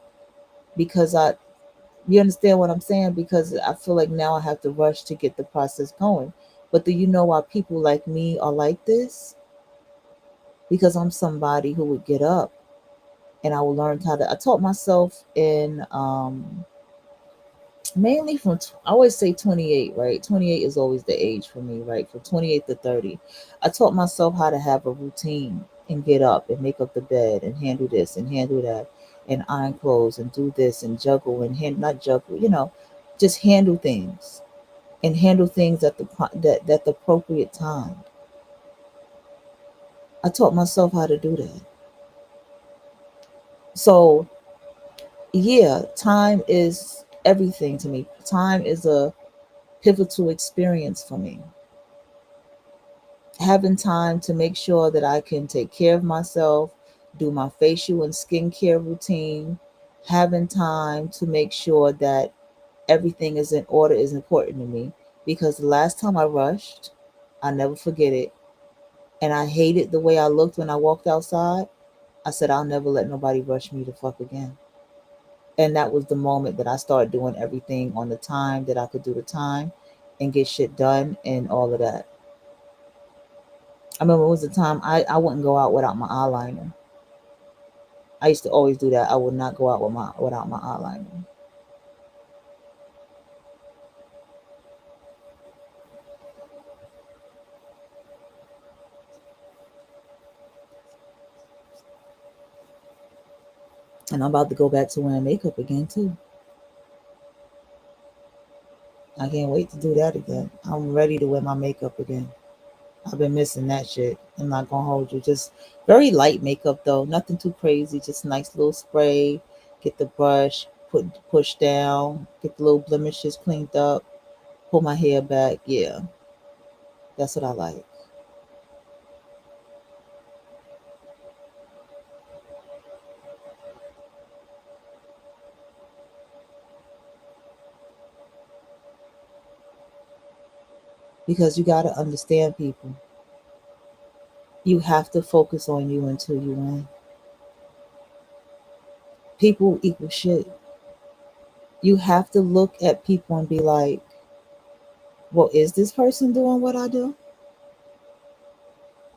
because you understand what I'm saying? Because I feel like now I have to rush to get the process going. But do you know why people like me are like this? Because I'm somebody who would get up and I will learn I taught myself in, mainly I always say 28, right? 28 is always the age for me, right? From 28 to 30. I taught myself how to have a routine and get up and make up the bed and handle this and handle that and iron clothes and do this and juggle and not juggle, just handle things and handle things at the appropriate time. I taught myself how to do that. So, yeah, time is everything to me. Time is a pivotal experience for me. Having time to make sure that I can take care of myself, do my facial and skincare routine, having time to make sure that everything is in order is important to me, because the last time I rushed, I never forget it, and I hated the way I looked when I walked outside. I said, I'll never let nobody rush me to fuck again. And that was the moment that I started doing everything on the time that I could do the time and get shit done and all of that. I remember it was a time I wouldn't go out without my eyeliner. I used to always do that. I would not go out without my eyeliner. And I'm about to go back to wearing makeup again too. I can't wait to do that again. I'm ready to wear my makeup again. I've been missing that shit. I'm not gonna hold you. Just very light makeup though. Nothing too crazy. Just nice little spray. Get the brush, push down, get the little blemishes cleaned up, pull my hair back. Yeah, that's what I like. Because you gotta understand people. You have to focus on you until you win. People equal shit. You have to look at people and be like, well, is this person doing what I do?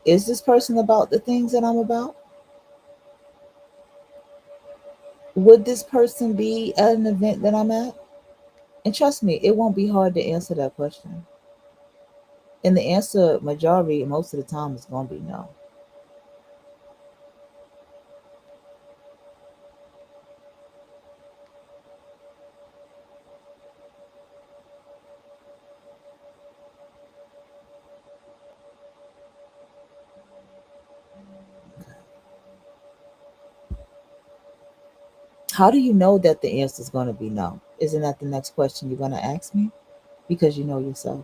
Is this person about the things that I'm about? Would this person be at an event that I'm at? And trust me, it won't be hard to answer that question. And the answer, majority, most of the time, is going to be no. How do you know that the answer is going to be no? Isn't that the next question you're going to ask me? Because you know yourself.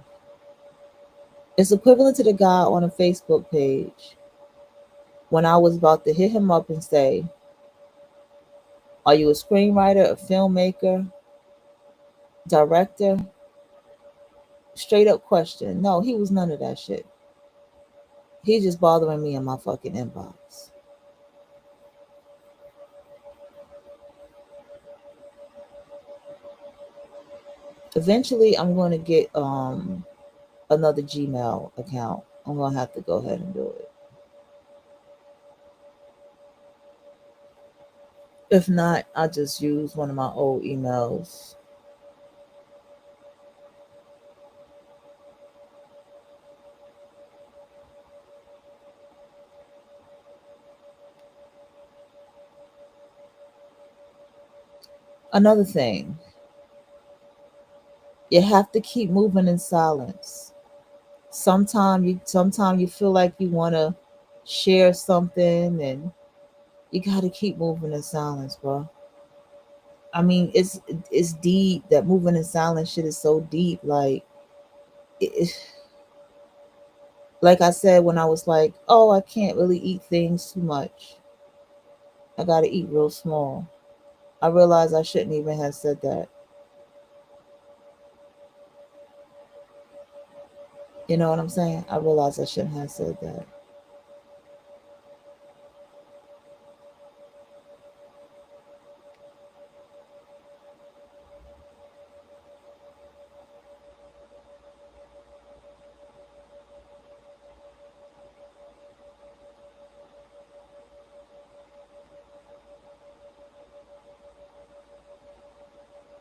It's equivalent to the guy on a Facebook page when I was about to hit him up and say, are you a screenwriter, a filmmaker, director? Straight up question. No, he was none of that shit. He's just bothering me in my fucking inbox. Eventually, I'm going to get another Gmail account. I'm going to have to go ahead and do it. If not, I'll just use one of my old emails. Another thing, you have to keep moving in silence. Sometimes you feel like you want to share something, and you got to keep moving in silence, bro. I mean, it's deep. That moving in silence shit is so deep. It, like I said, when I was like, oh, I can't really eat things too much. I got to eat real small. I realized I shouldn't even have said that. You know what I'm saying? I realized I shouldn't have said that.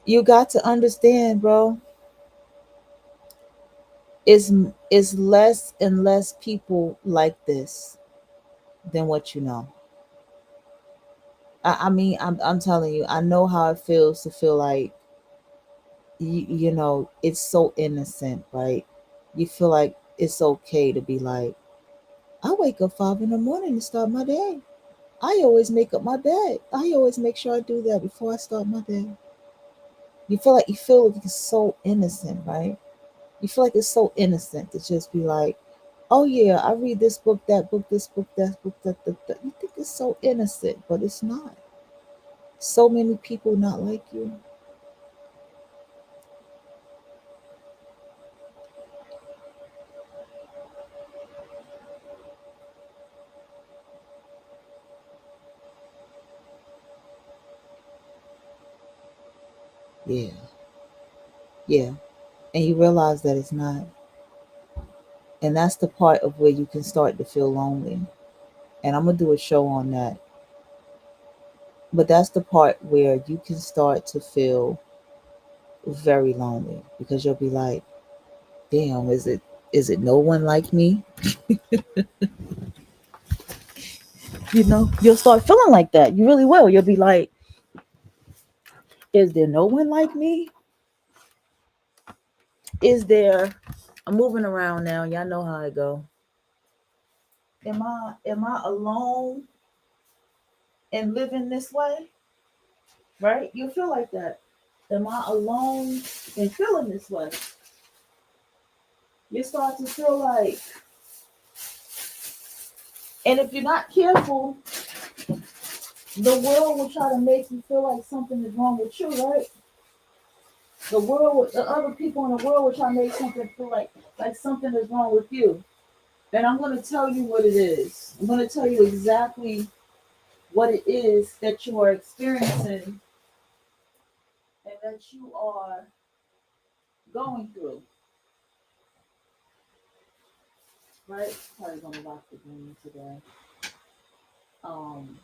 You got to understand, bro. Is is less and less people like this than what you know. I mean, I'm telling you, I know how it feels to feel like you know it's so innocent, right? You feel like it's okay to be like, I wake up 5 in the morning to start my day. I always make up my bed. I always make sure I do that before I start my day. You feel like it's so innocent, right? You feel like it's so innocent to just be like, oh yeah, I read this book, that book, this book, that book, that. You think it's so innocent, but it's not. So many people not like you. Yeah, yeah. And you realize that it's not. And that's the part of where you can start to feel lonely. And I'm gonna do a show on that. But that's the part where you can start to feel very lonely because you'll be like, damn, is it no one like me? You know, you'll start feeling like that. You really will. You'll be like, is there no one like me? Is there I'm moving around now. Y'all know how I go. Am I alone and living this way? Right? You feel like that. Am I alone and feeling this way? You start to feel like, and if you're not careful, the world will try to make you feel like something is wrong with you, right? The other people in the world will try to make something feel like something is wrong with you. And I'm going to tell you what it is. I'm going to tell you exactly what it is that you are experiencing and that you are going through, right? Probably gonna lock the room today. Um,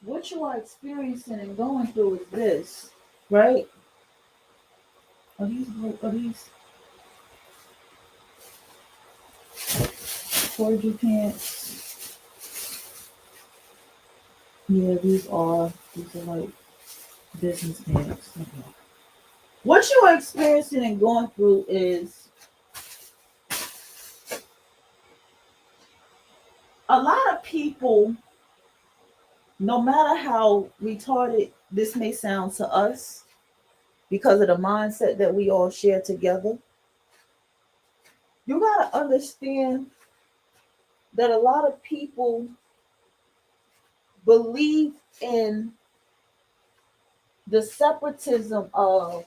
what you are experiencing and going through is this, right? Are these foraging pants? Yeah, these are like business pants. Okay. What you are experiencing and going through is a lot of people, no matter how retarded this may sound to us, because of the mindset that we all share together, you gotta understand that a lot of people believe in the separatism of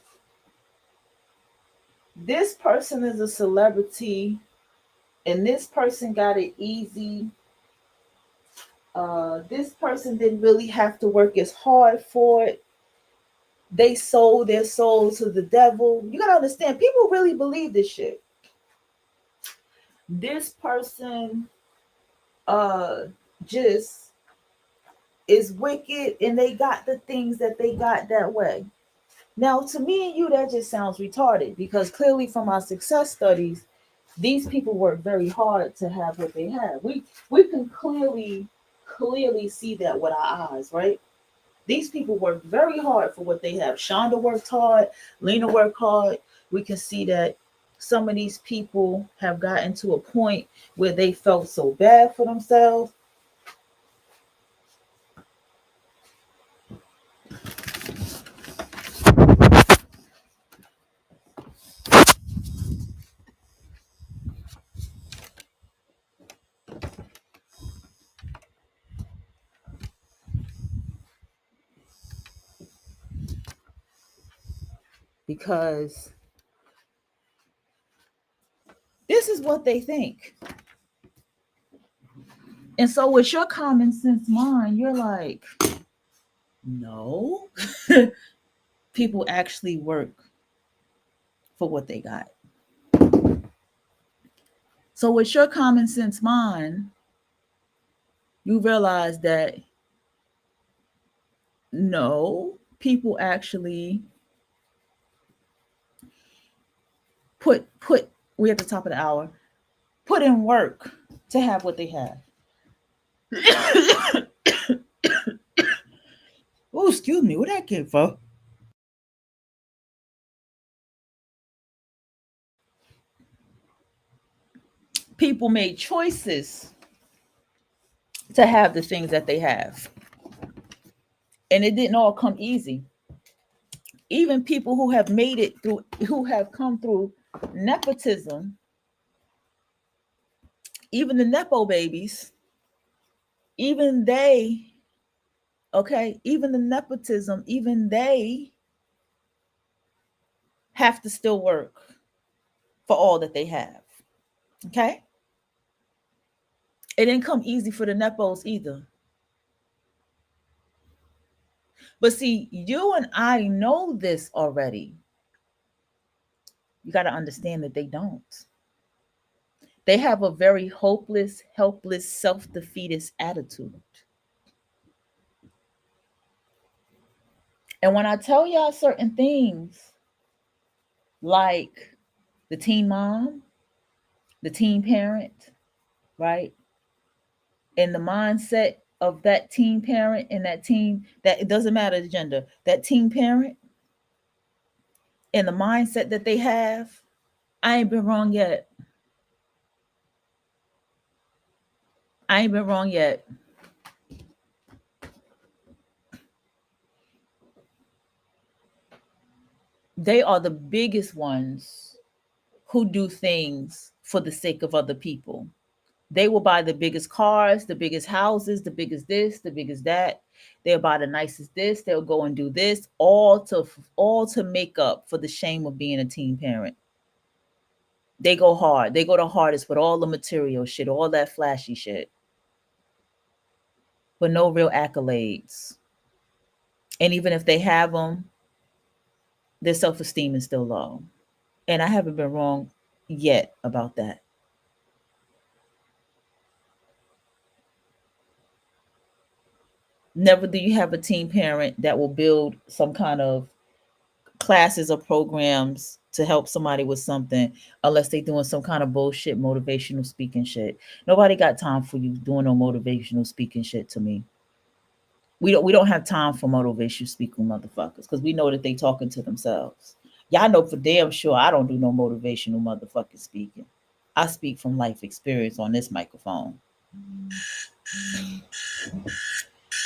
this person is a celebrity and this person got it easy. This person didn't really have to work as hard for it. They sold their soul to the devil. You gotta understand, people really believe this shit. This person uh just is wicked and they got the things that they got that way. Now, to me and you, that just sounds retarded because clearly from our success studies, these people work very hard to have what they have. We can clearly see that with our eyes, right? These people work very hard for what they have. Shonda worked hard, Lena worked hard. We can see that some of these people have gotten to a point where they felt so bad for themselves because this is what they think. And so with your common sense mind, you're like, no, people actually work for what they got. So with your common sense mind, you realize that no, people actually put we're at the top of the hour, put in work to have what they have. Oh, excuse me, where that came from? People made choices to have the things that they have. And it didn't all come easy. Even people who have made it through, who have come through nepotism, even the Nepo babies, even they, okay, even the nepotism, even they have to still work for all that they have. Okay? It didn't come easy for the Nepos either. But see, you and I know this already. You got to understand that they don't. They have a very hopeless, helpless, self defeatist attitude. And when I tell y'all certain things, like the teen mom, the teen parent, right? And the mindset of that teen parent and that teen, that it doesn't matter the gender, that teen parent and the mindset that they have, I ain't been wrong yet. I ain't been wrong yet. They are the biggest ones who do things for the sake of other people. They will buy the biggest cars, the biggest houses, the biggest this, the biggest that. They'll buy the nicest this. They'll go and do this, all to make up for the shame of being a teen parent. They go hard. They go the hardest with all the material shit, all that flashy shit. but no real accolades. And even if they have them, their self esteem is still low. And I haven't been wrong yet about that. Never do you have a teen parent that will build some kind of classes or programs to help somebody with something unless they doing some kind of bullshit motivational speaking shit. Nobody got time for you doing no motivational speaking shit to me. We don't have time for motivational speaking motherfuckers because we know that they talking to themselves. Y'all know for damn sure I don't do no motivational motherfucking speaking. I speak from life experience on this microphone.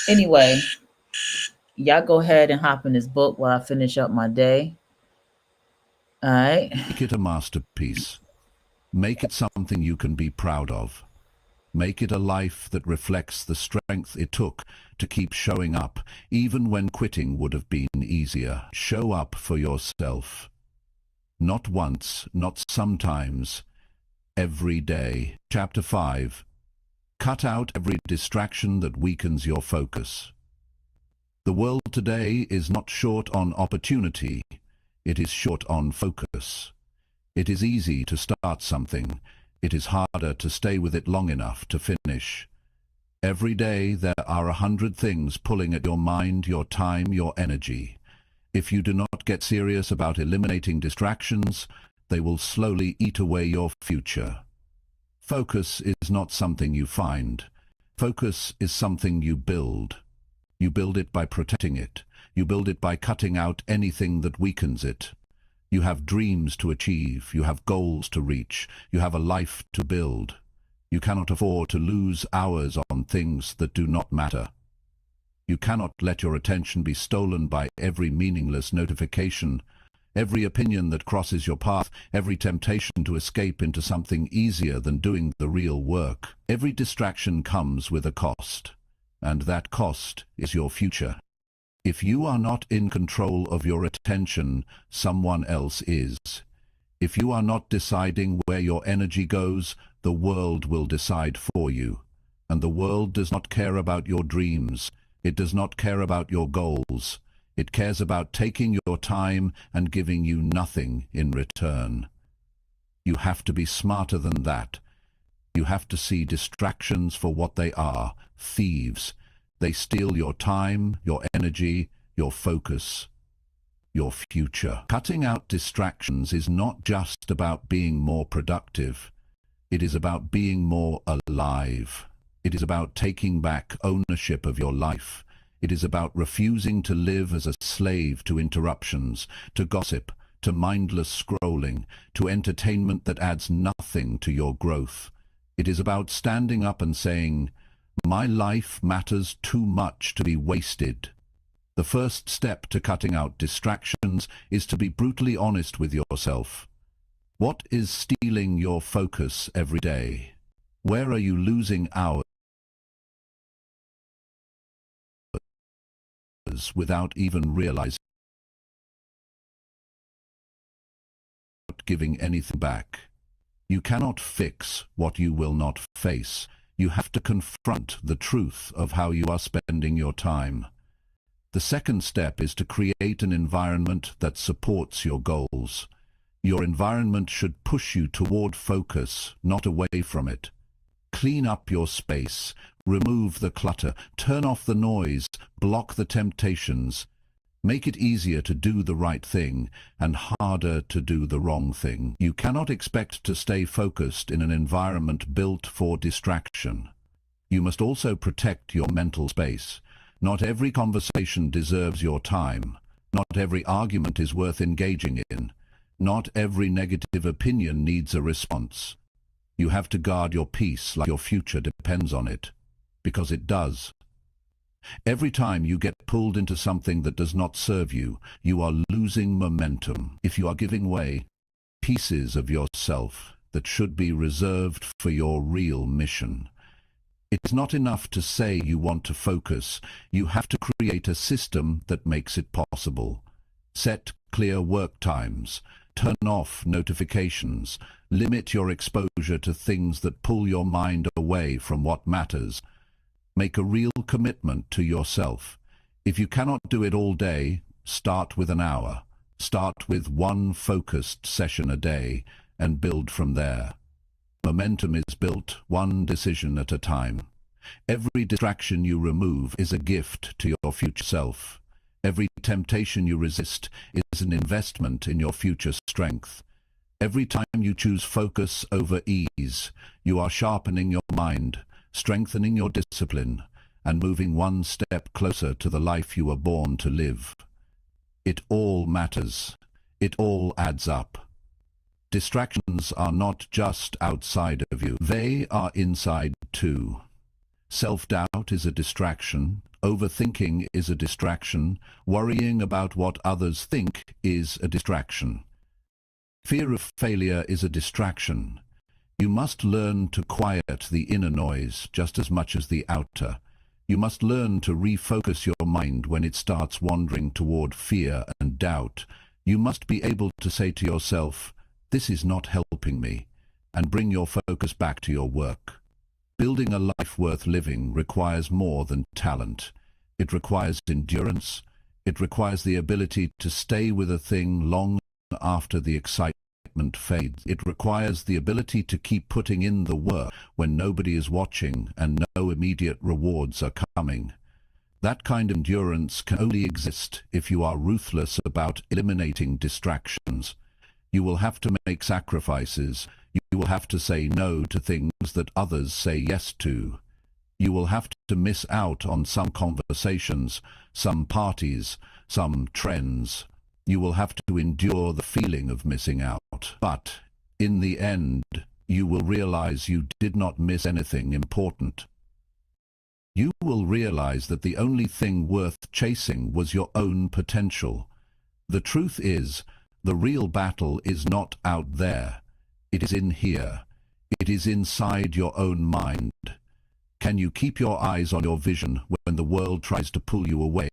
Anyway, y'all go ahead and hop in this book while I finish up my day. All right. Make it a masterpiece. Make it something you can be proud of. Make it a life that reflects the strength it took to keep showing up, even when quitting would have been easier. Show up for yourself. Not once, not sometimes. Every day. Chapter 5. Cut out every distraction that weakens your focus. The world today is not short on opportunity. It is short on focus. It is easy to start something. It is harder to stay with it long enough to finish. Every day there are 100 things pulling at your mind, your time, your energy. If you do not get serious about eliminating distractions, they will slowly eat away your future. Focus is not something you find. Focus is something you build. You build it by protecting it. You build it by cutting out anything that weakens it. You have dreams to achieve. You have goals to reach. You have a life to build. You cannot afford to lose hours on things that do not matter. You cannot let your attention be stolen by every meaningless notification, every opinion that crosses your path, every temptation to escape into something easier than doing the real work. Every distraction comes with a cost, and that cost is your future. If you are not in control of your attention, someone else is. If you are not deciding where your energy goes, the world will decide for you. And the world does not care about your dreams. It does not care about your goals. It cares about taking your time and giving you nothing in return. You have to be smarter than that. You have to see distractions for what they are, thieves. They steal your time, your energy, your focus, your future. Cutting out distractions is not just about being more productive. It is about being more alive. It is about taking back ownership of your life. It is about refusing to live as a slave to interruptions, to gossip, to mindless scrolling, to entertainment that adds nothing to your growth. It is about standing up and saying, "My life matters too much to be wasted." The first step to cutting out distractions is to be brutally honest with yourself. What is stealing your focus every day? Where are you losing hours without even realizing, giving anything back? You cannot fix what you will not face. You have to confront the truth of how you are spending your time. The second step is to create an environment that supports your goals. Your environment should push you toward focus, not away from it. Clean up your space, remove the clutter, turn off the noise, block the temptations. Make it easier to do the right thing and harder to do the wrong thing. You cannot expect to stay focused in an environment built for distraction. You must also protect your mental space. Not every conversation deserves your time. Not every argument is worth engaging in. Not every negative opinion needs a response. You have to guard your peace like your future depends on it, because it does. Every time you get pulled into something that does not serve you, you are losing momentum. If you are giving away pieces of yourself that should be reserved for your real mission. It's not enough to say you want to focus. You have to create a system that makes it possible. Set clear work times. Turn off notifications. Limit your exposure to things that pull your mind away from what matters. Make a real commitment to yourself. If you cannot do it all day, start with an hour. Start with one focused session a day and build from there. Momentum is built one decision at a time. Every distraction you remove is a gift to your future self. Every temptation you resist is an investment in your future strength. Every time you choose focus over ease, you are sharpening your mind, strengthening your discipline, and moving one step closer to the life you were born to live. It all matters. It all adds up. Distractions are not just outside of you, they are inside too. Self-doubt is a distraction, overthinking is a distraction, worrying about what others think is a distraction. Fear of failure is a distraction. You must learn to quiet the inner noise just as much as the outer. You must learn to refocus your mind when it starts wandering toward fear and doubt. You must be able to say to yourself, "This is not helping me," and bring your focus back to your work. Building a life worth living requires more than talent. It requires endurance. It requires the ability to stay with a thing long after the excitement fades. It requires the ability to keep putting in the work when nobody is watching and no immediate rewards are coming. That kind of endurance can only exist if you are ruthless about eliminating distractions. You will have to make sacrifices. You will have to say no to things that others say yes to. You will have to miss out on some conversations, some parties, some trends. You will have to endure the feeling of missing out. But in the end, you will realize you did not miss anything important. You will realize that the only thing worth chasing was your own potential. The truth is, the real battle is not out there. It is in here. It is inside your own mind. Can you keep your eyes on your vision when the world tries to pull you away?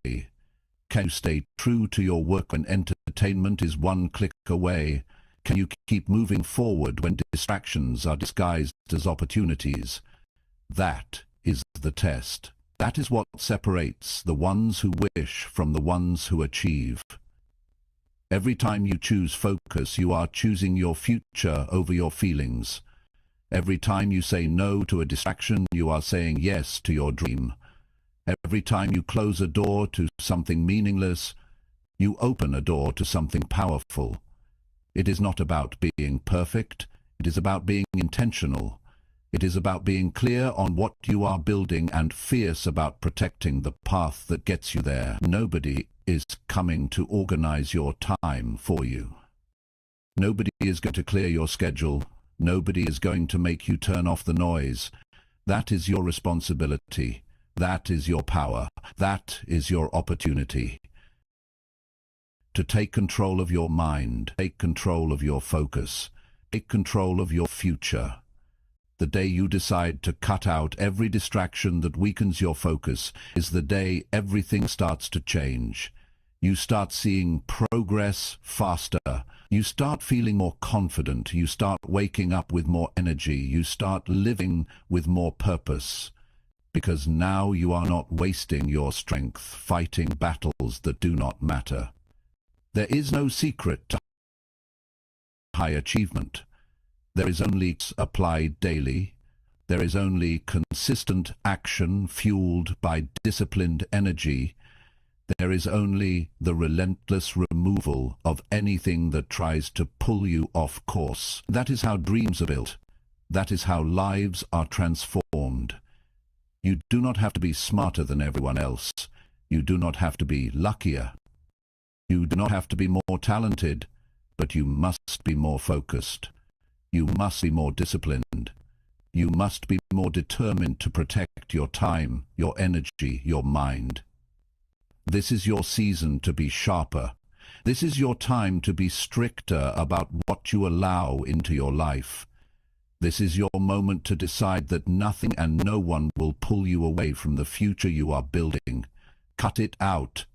Can you stay true to your work when entertainment is one click away? Can you keep moving forward when distractions are disguised as opportunities? That is the test. That is what separates the ones who wish from the ones who achieve. Every time you choose focus, you are choosing your future over your feelings. Every time you say no to a distraction, you are saying yes to your dream. Every time you close a door to something meaningless, you open a door to something powerful. It is not about being perfect. It is about being intentional. It is about being clear on what you are building and fierce about protecting the path that gets you there. Nobody is coming to organize your time for you. Nobody is going to clear your schedule. Nobody is going to make you turn off the noise. That is your responsibility. That is your power. That is your opportunity. To take control of your mind, take control of your focus, take control of your future. The day you decide to cut out every distraction that weakens your focus is the day everything starts to change. You start seeing progress faster. You start feeling more confident. You start waking up with more energy. You start living with more purpose. Because now you are not wasting your strength fighting battles that do not matter. There is no secret to high achievement. There is only applied daily. There is only consistent action fueled by disciplined energy. There is only the relentless removal of anything that tries to pull you off course. That is how dreams are built. That is how lives are transformed. You do not have to be smarter than everyone else. You do not have to be luckier. You do not have to be more talented, but you must be more focused. You must be more disciplined. You must be more determined to protect your time, your energy, your mind. This is your season to be sharper. This is your time to be stricter about what you allow into your life. This is your moment to decide that nothing and no one will pull you away from the future you are building. Cut it out.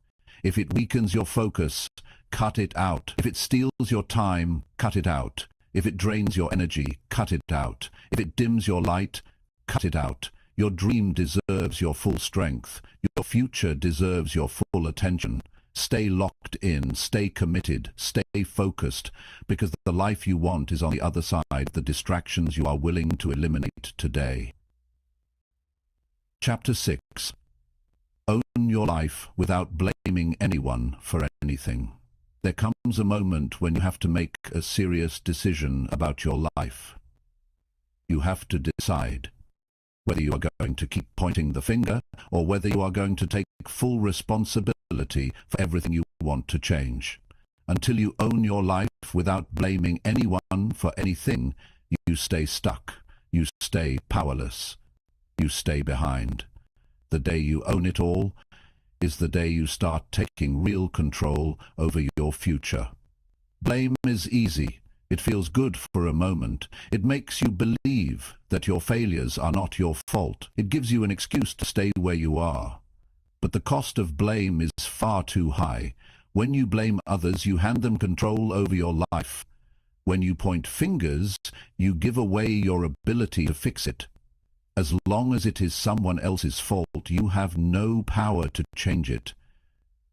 If it weakens your focus, cut it out. If it steals your time, cut it out. If it drains your energy, cut it out. If it dims your light, cut it out. Your dream deserves your full strength. Your future deserves your full attention. Stay locked in, stay committed, stay focused, because the life you want is on the other side of the distractions you are willing to eliminate today. Chapter 6. Own your life without blaming anyone for anything. There comes a moment when you have to make a serious decision about your life. You have to decide whether you are going to keep pointing the finger or whether you are going to take full responsibility for everything you want to change. Until you own your life without blaming anyone for anything, you stay stuck, you stay powerless, you stay behind. The day you own it all is the day you start taking real control over your future. Blame is easy. It feels good for a moment. It makes you believe that your failures are not your fault. It gives you an excuse to stay where you are. But the cost of blame is far too high. When you blame others, you hand them control over your life. When you point fingers, you give away your ability to fix it. As long as it is someone else's fault, you have no power to change it.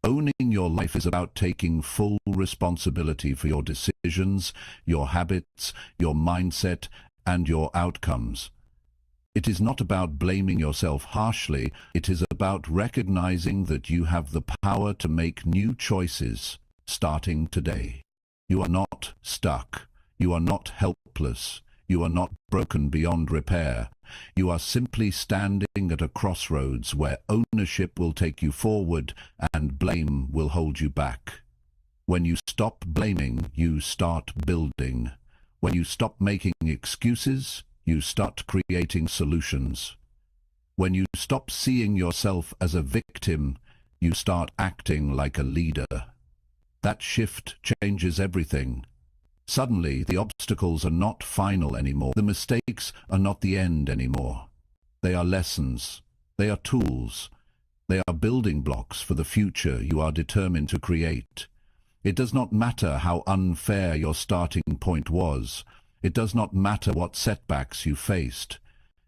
Owning your life is about taking full responsibility for your decisions, your habits, your mindset, and your outcomes. It is not about blaming yourself harshly. It is about recognizing that you have the power to make new choices, starting today. You are not stuck. You are not helpless. You are not broken beyond repair. You are simply standing at a crossroads where ownership will take you forward and blame will hold you back. When you stop blaming, you start building. When you stop making excuses, you start creating solutions. When you stop seeing yourself as a victim, you start acting like a leader. That shift changes everything. Suddenly, the obstacles are not final anymore. The mistakes are not the end anymore. They are lessons. They are tools. They are building blocks for the future you are determined to create. It does not matter how unfair your starting point was. It does not matter what setbacks you faced.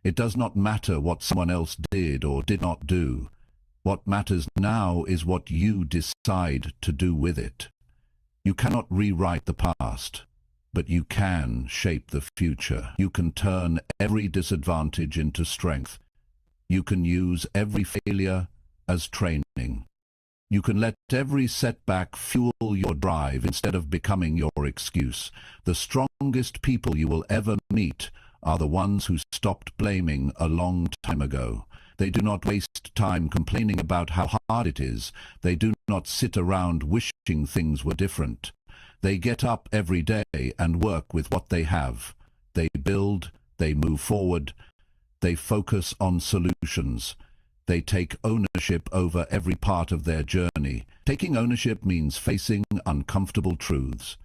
It does not matter what someone else did or did not do. What matters now is what you decide to do with it. You cannot rewrite the past, but you can shape the future. You can turn every disadvantage into strength. You can use every failure as training. You can let every setback fuel your drive instead of becoming your excuse. The strongest people you will ever meet are the ones who stopped blaming a long time ago. They do not waste time complaining about how hard it is. They do not sit around wishing things were different. They get up every day and work with what they have. They build, they move forward, they focus on solutions. They take ownership over every part of their journey. Taking ownership means facing uncomfortable truths.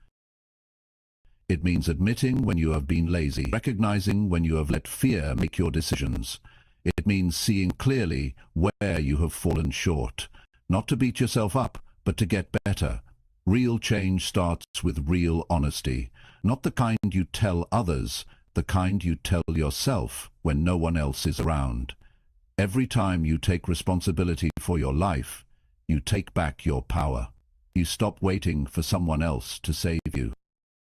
It means admitting when you have been lazy, recognizing when you have let fear make your decisions. It means seeing clearly where you have fallen short. Not to beat yourself up, but to get better. Real change starts with real honesty. Not the kind you tell others, the kind you tell yourself when no one else is around. Every time you take responsibility for your life, you take back your power. You stop waiting for someone else to save you.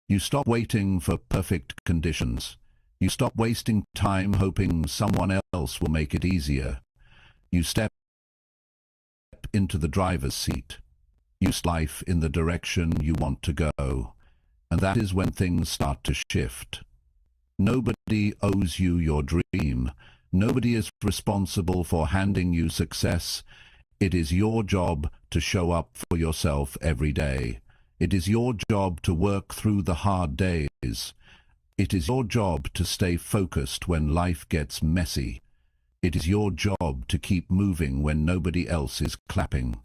You stop waiting for perfect conditions. You stop wasting time hoping someone else will make it easier. You step into the driver's seat. Use life in the direction you want to go. And that is when things start to shift. Nobody owes you your dream. Nobody is responsible for handing you success. It is your job to show up for yourself every day. It is your job to work through the hard days. It is your job to stay focused when life gets messy. It is your job to keep moving when nobody else is clapping.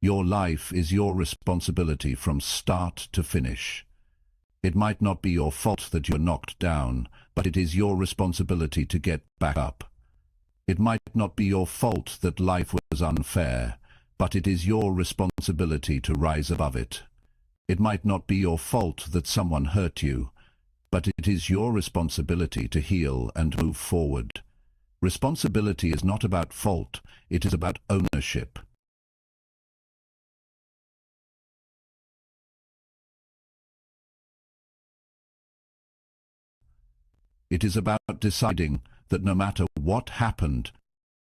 Your life is your responsibility from start to finish. It might not be your fault that you're knocked down, but it is your responsibility to get back up. It might not be your fault that life was unfair, but it is your responsibility to rise above it. It might not be your fault that someone hurt you, but it is your responsibility to heal and move forward. Responsibility is not about fault, it is about ownership. It is about deciding that no matter what happened,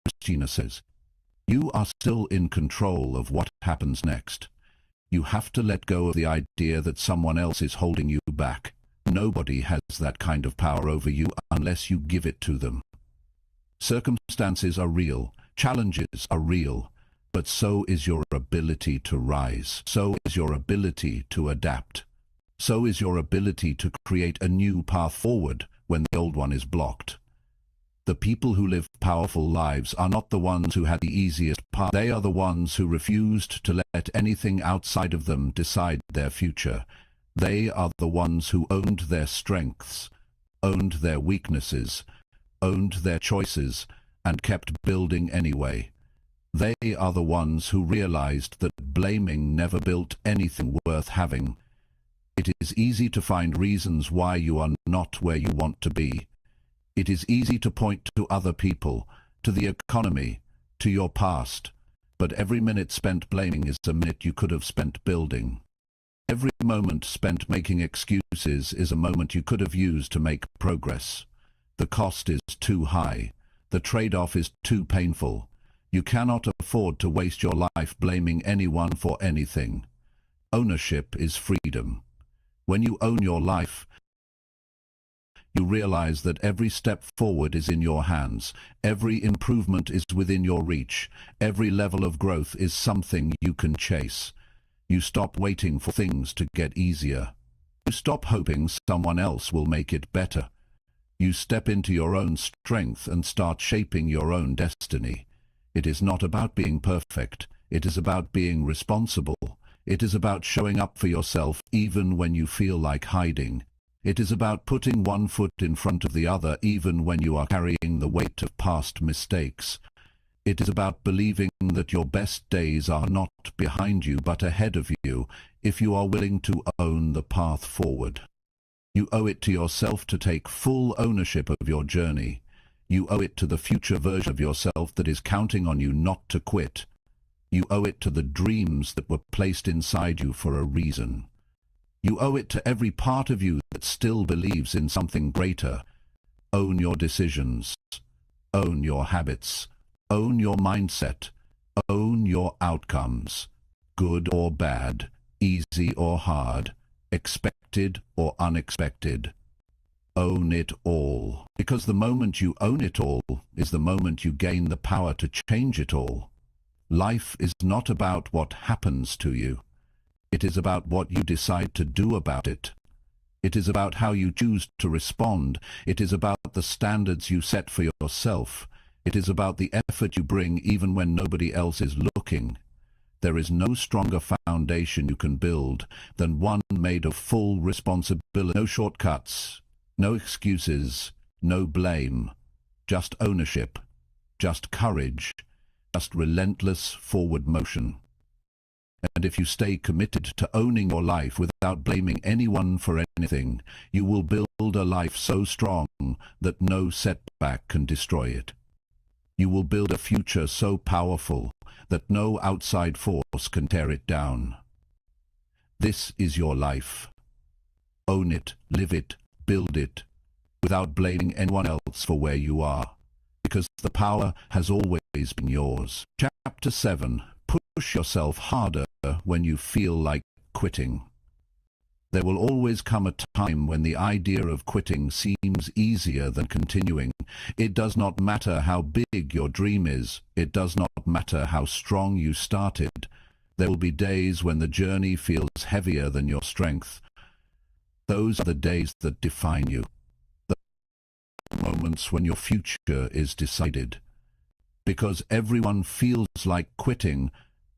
Christina says, you are still in control of what happens next. You have to let go of the idea that someone else is holding you back. Nobody has that kind of power over you unless you give it to them. Circumstances are real, challenges are real, but so is your ability to rise. So is your ability to adapt. So is your ability to create a new path forward when the old one is blocked. The people who live powerful lives are not the ones who had the easiest path. They are the ones who refused to let anything outside of them decide their future. They are the ones who owned their strengths, owned their weaknesses, owned their choices, and kept building anyway. They are the ones who realized that blaming never built anything worth having. It is easy to find reasons why you are not where you want to be. It is easy to point to other people, to the economy, to your past, but every minute spent blaming is a minute you could have spent building. Every moment spent making excuses is a moment you could have used to make progress. The cost is too high. The trade-off is too painful. You cannot afford to waste your life blaming anyone for anything. Ownership is freedom. When you own your life, you realize that every step forward is in your hands. Every improvement is within your reach. Every level of growth is something you can chase. You stop waiting for things to get easier. You stop hoping someone else will make it better. You step into your own strength and start shaping your own destiny. It is not about being perfect. It is about being responsible. It is about showing up for yourself even when you feel like hiding. It is about putting one foot in front of the other even when you are carrying the weight of past mistakes. It is about believing that your best days are not behind you but ahead of you if you are willing to own the path forward. You owe it to yourself to take full ownership of your journey. You owe it to the future version of yourself that is counting on you not to quit. You owe it to the dreams that were placed inside you for a reason. You owe it to every part of you that still believes in something greater. Own your decisions. Own your habits. Own your mindset. Own your outcomes. Good or bad, easy or hard, expected or unexpected. Own it all. Because the moment you own it all is the moment you gain the power to change it all. Life is not about what happens to you. It is about what you decide to do about it. It is about how you choose to respond. It is about the standards you set for yourself. It is about the effort you bring even when nobody else is looking. There is no stronger foundation you can build than one made of full responsibility. No shortcuts, no excuses, no blame. Just ownership, just courage, just relentless forward motion. And if you stay committed to owning your life without blaming anyone for anything, you will build a life so strong that no setback can destroy it. You will build a future so powerful that no outside force can tear it down. This is your life. Own it, live it, build it, without blaming anyone else for where you are, because the power has always been yours. Chapter 7. Push yourself harder when you feel like quitting. There will always come a time when the idea of quitting seems easier than continuing. It does not matter how big your dream is. It does not matter how strong you started. There will be days when the journey feels heavier than your strength. Those are the days that define you. The moments when your future is decided. Because everyone feels like quitting,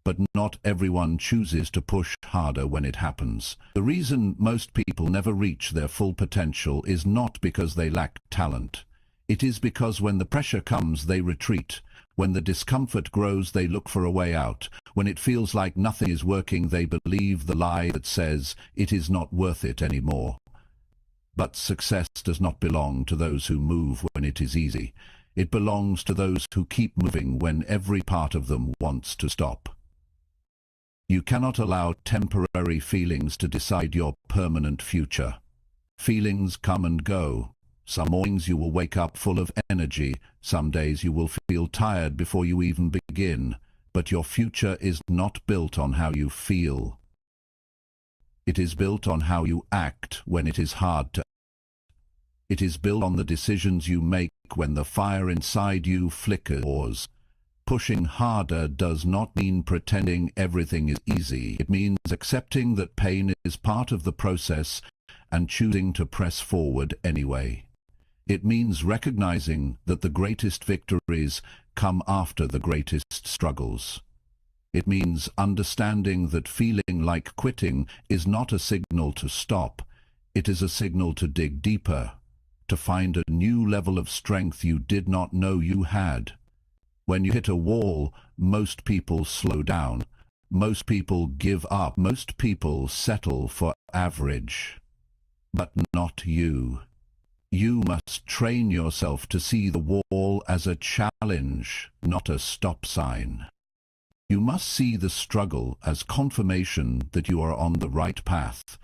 but not everyone chooses to push harder when it happens. The reason most people never reach their full potential is not because they lack talent. It is because when the pressure comes, they retreat. When the discomfort grows, they look for a way out. When it feels like nothing is working, they believe the lie that says it is not worth it anymore. But success does not belong to those who move when it is easy. It belongs to those who keep moving when every part of them wants to stop. You cannot allow temporary feelings to decide your permanent future. Feelings come and go. Some mornings you will wake up full of energy, some days you will feel tired before you even begin, but your future is not built on how you feel. It is built on how you act when it is hard to act. It is built on the decisions you make when the fire inside you flickers. Pushing harder does not mean pretending everything is easy. It means accepting that pain is part of the process and choosing to press forward anyway. It means recognizing that the greatest victories come after the greatest struggles. It means understanding that feeling like quitting is not a signal to stop. It is a signal to dig deeper, to find a new level of strength you did not know you had. When you hit a wall, most people slow down. Most people give up. Most people settle for average. But not you. You must train yourself to see the wall as a challenge, not a stop sign. You must see the struggle as confirmation that you are on the right path,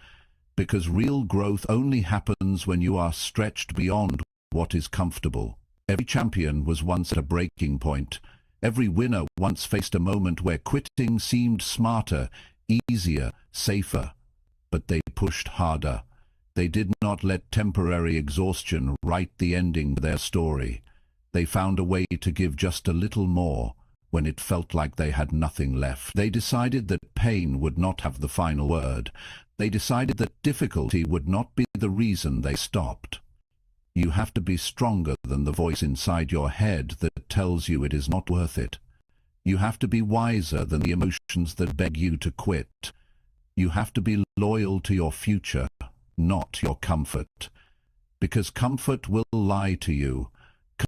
because real growth only happens when you are stretched beyond what is comfortable. Every champion was once at a breaking point. Every winner once faced a moment where quitting seemed smarter, easier, safer. But they pushed harder. They did not let temporary exhaustion write the ending to their story. They found a way to give just a little more when it felt like they had nothing left. They decided that pain would not have the final word. They decided that difficulty would not be the reason they stopped. You have to be stronger than the voice inside your head that tells you it is not worth it. You have to be wiser than the emotions that beg you to quit. You have to be loyal to your future, not your comfort. Because comfort will lie to you.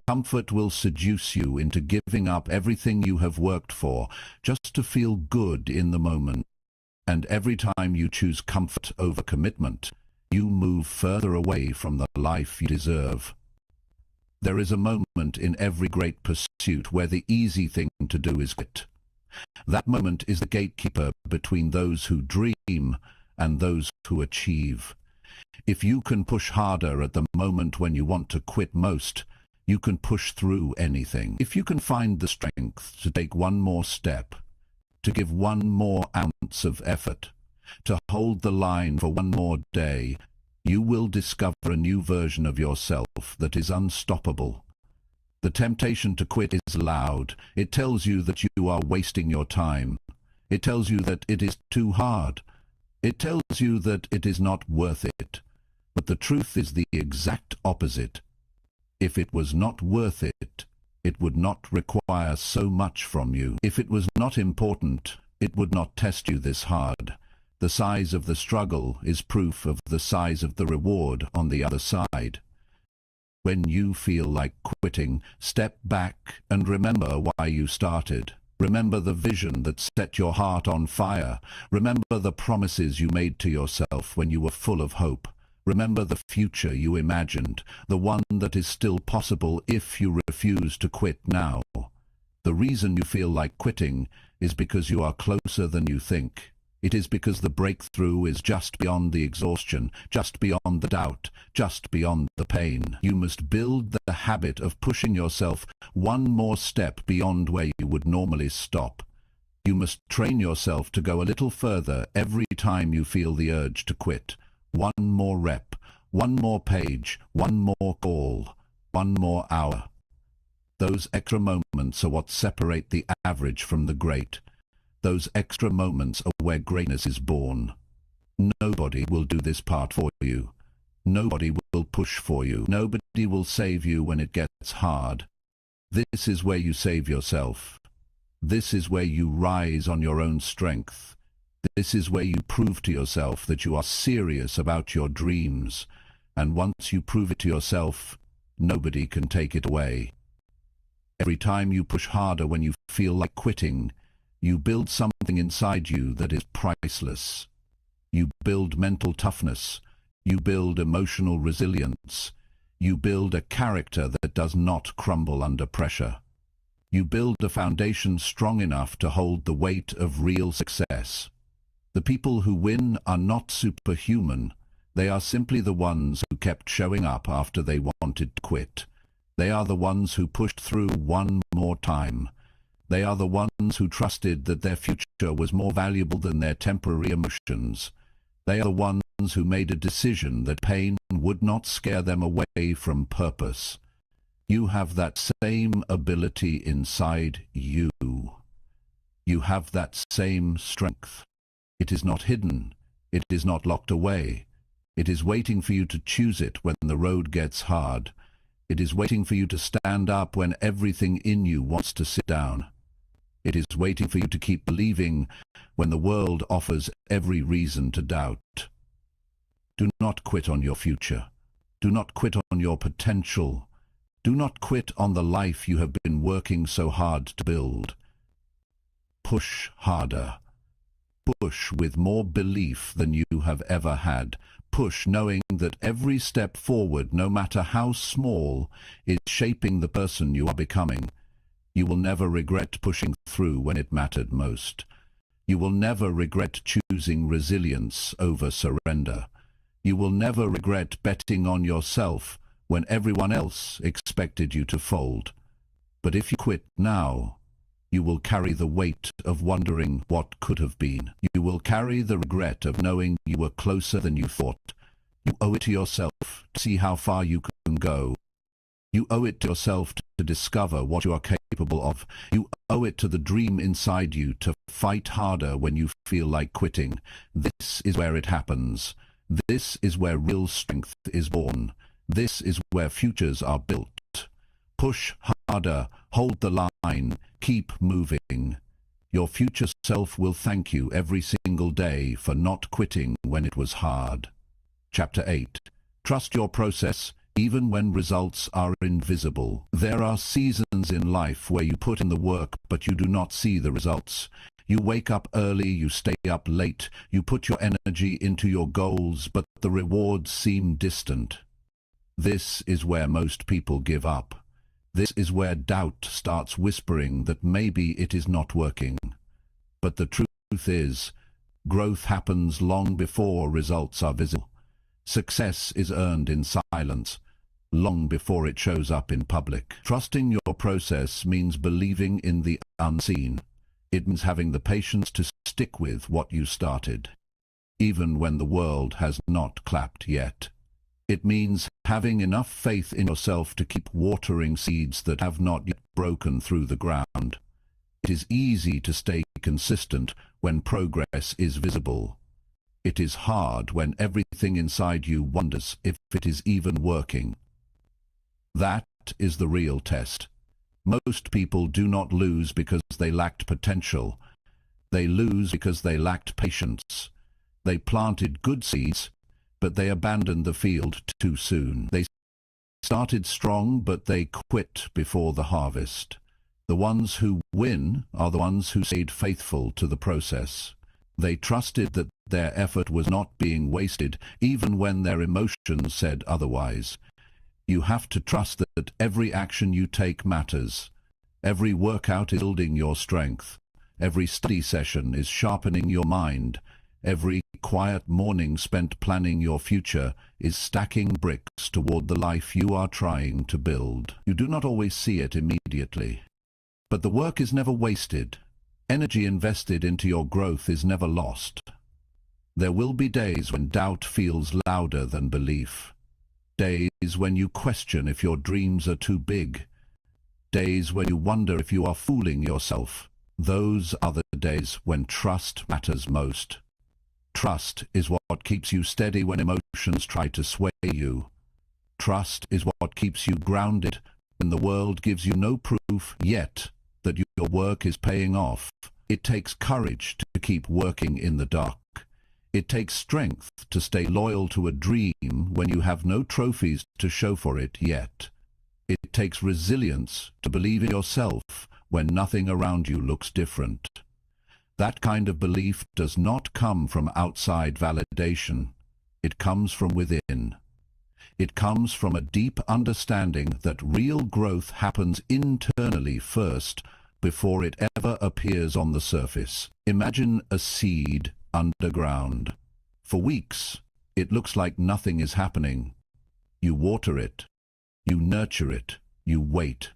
Comfort will seduce you into giving up everything you have worked for just to feel good in the moment. And every time you choose comfort over commitment, you move further away from the life you deserve. There is a moment in every great pursuit where the easy thing to do is quit. That moment is the gatekeeper between those who dream and those who achieve. If you can push harder at the moment when you want to quit most, you can push through anything. If you can find the strength to take one more step, to give one more ounce of effort, to hold the line for one more day, you will discover a new version of yourself that is unstoppable. The temptation to quit is loud. It tells you that you are wasting your time. It tells you that it is too hard. It tells you that it is not worth it. But the truth is the exact opposite. If it was not worth it, it would not require so much from you. If it was not important, it would not test you this hard. The size of the struggle is proof of the size of the reward on the other side. When you feel like quitting, step back and remember why you started. Remember the vision that set your heart on fire. Remember the promises you made to yourself when you were full of hope. Remember the future you imagined, the one that is still possible if you refuse to quit now. The reason you feel like quitting is because you are closer than you think. It is because the breakthrough is just beyond the exhaustion, just beyond the doubt, just beyond the pain. You must build the habit of pushing yourself one more step beyond where you would normally stop. You must train yourself to go a little further every time you feel the urge to quit. One more rep, one more page, one more call, one more hour. Those extra moments are what separate the average from the great. Those extra moments are where greatness is born. Nobody will do this part for you. Nobody will push for you. Nobody will save you when it gets hard. This is where you save yourself. This is where you rise on your own strength. This is where you prove to yourself that you are serious about your dreams. And once you prove it to yourself, nobody can take it away. Every time you push harder when you feel like quitting, you build something inside you that is priceless. You build mental toughness. You build emotional resilience. You build a character that does not crumble under pressure. You build a foundation strong enough to hold the weight of real success. The people who win are not superhuman. They are simply the ones who kept showing up after they wanted to quit. They are the ones who pushed through one more time. They are the ones who trusted that their future was more valuable than their temporary emotions. They are the ones who made a decision that pain would not scare them away from purpose. You have that same ability inside you. You have that same strength. It is not hidden. It is not locked away. It is waiting for you to choose it when the road gets hard. It is waiting for you to stand up when everything in you wants to sit down. It is waiting for you to keep believing when the world offers every reason to doubt. Do not quit on your future. Do not quit on your potential. Do not quit on the life you have been working so hard to build. Push harder. Push with more belief than you have ever had. Push knowing that every step forward, no matter how small, is shaping the person you are becoming. You will never regret pushing through when it mattered most. You will never regret choosing resilience over surrender. You will never regret betting on yourself when everyone else expected you to fold. But if you quit now, you will carry the weight of wondering what could have been. You will carry the regret of knowing you were closer than you thought. You owe it to yourself to see how far you can go. You owe it to yourself to discover what you are capable of. You owe it to the dream inside you to fight harder when you feel like quitting. This is where it happens. This is where real strength is born. This is where futures are built. Push harder, hold the line, keep moving. Your future self will thank you every single day for not quitting when it was hard. Chapter 8. Trust your process, even when results are invisible. There are seasons in life where you put in the work, but you do not see the results. You wake up early, you stay up late, you put your energy into your goals, but the rewards seem distant. This is where most people give up. This is where doubt starts whispering that maybe it is not working. But the truth is, growth happens long before results are visible. Success is earned in silence, long before it shows up in public. Trusting your process means believing in the unseen. It means having the patience to stick with what you started, even when the world has not clapped yet. It means having enough faith in yourself to keep watering seeds that have not yet broken through the ground. It is easy to stay consistent when progress is visible. It is hard when everything inside you wonders if it is even working. That is the real test. Most people do not lose because they lacked potential. They lose because they lacked patience. They planted good seeds, but they abandoned the field too soon. They started strong, but they quit before the harvest. The ones who win are the ones who stayed faithful to the process. They trusted that their effort was not being wasted, even when their emotions said otherwise. You have to trust that every action you take matters. Every workout is building your strength. Every study session is sharpening your mind. Every quiet morning spent planning your future is stacking bricks toward the life you are trying to build. You do not always see it immediately, but the work is never wasted. Energy invested into your growth is never lost. There will be days when doubt feels louder than belief. Days when you question if your dreams are too big. Days when you wonder if you are fooling yourself. Those are the days when trust matters most. Trust is what keeps you steady when emotions try to sway you. Trust is what keeps you grounded when the world gives you no proof yet that your work is paying off. It takes courage to keep working in the dark. It takes strength to stay loyal to a dream when you have no trophies to show for it yet. It takes resilience to believe in yourself when nothing around you looks different. That kind of belief does not come from outside validation. It comes from within. It comes from a deep understanding that real growth happens internally first before it ever appears on the surface. Imagine a seed underground. For weeks, it looks like nothing is happening. You water it, you nurture it, you wait.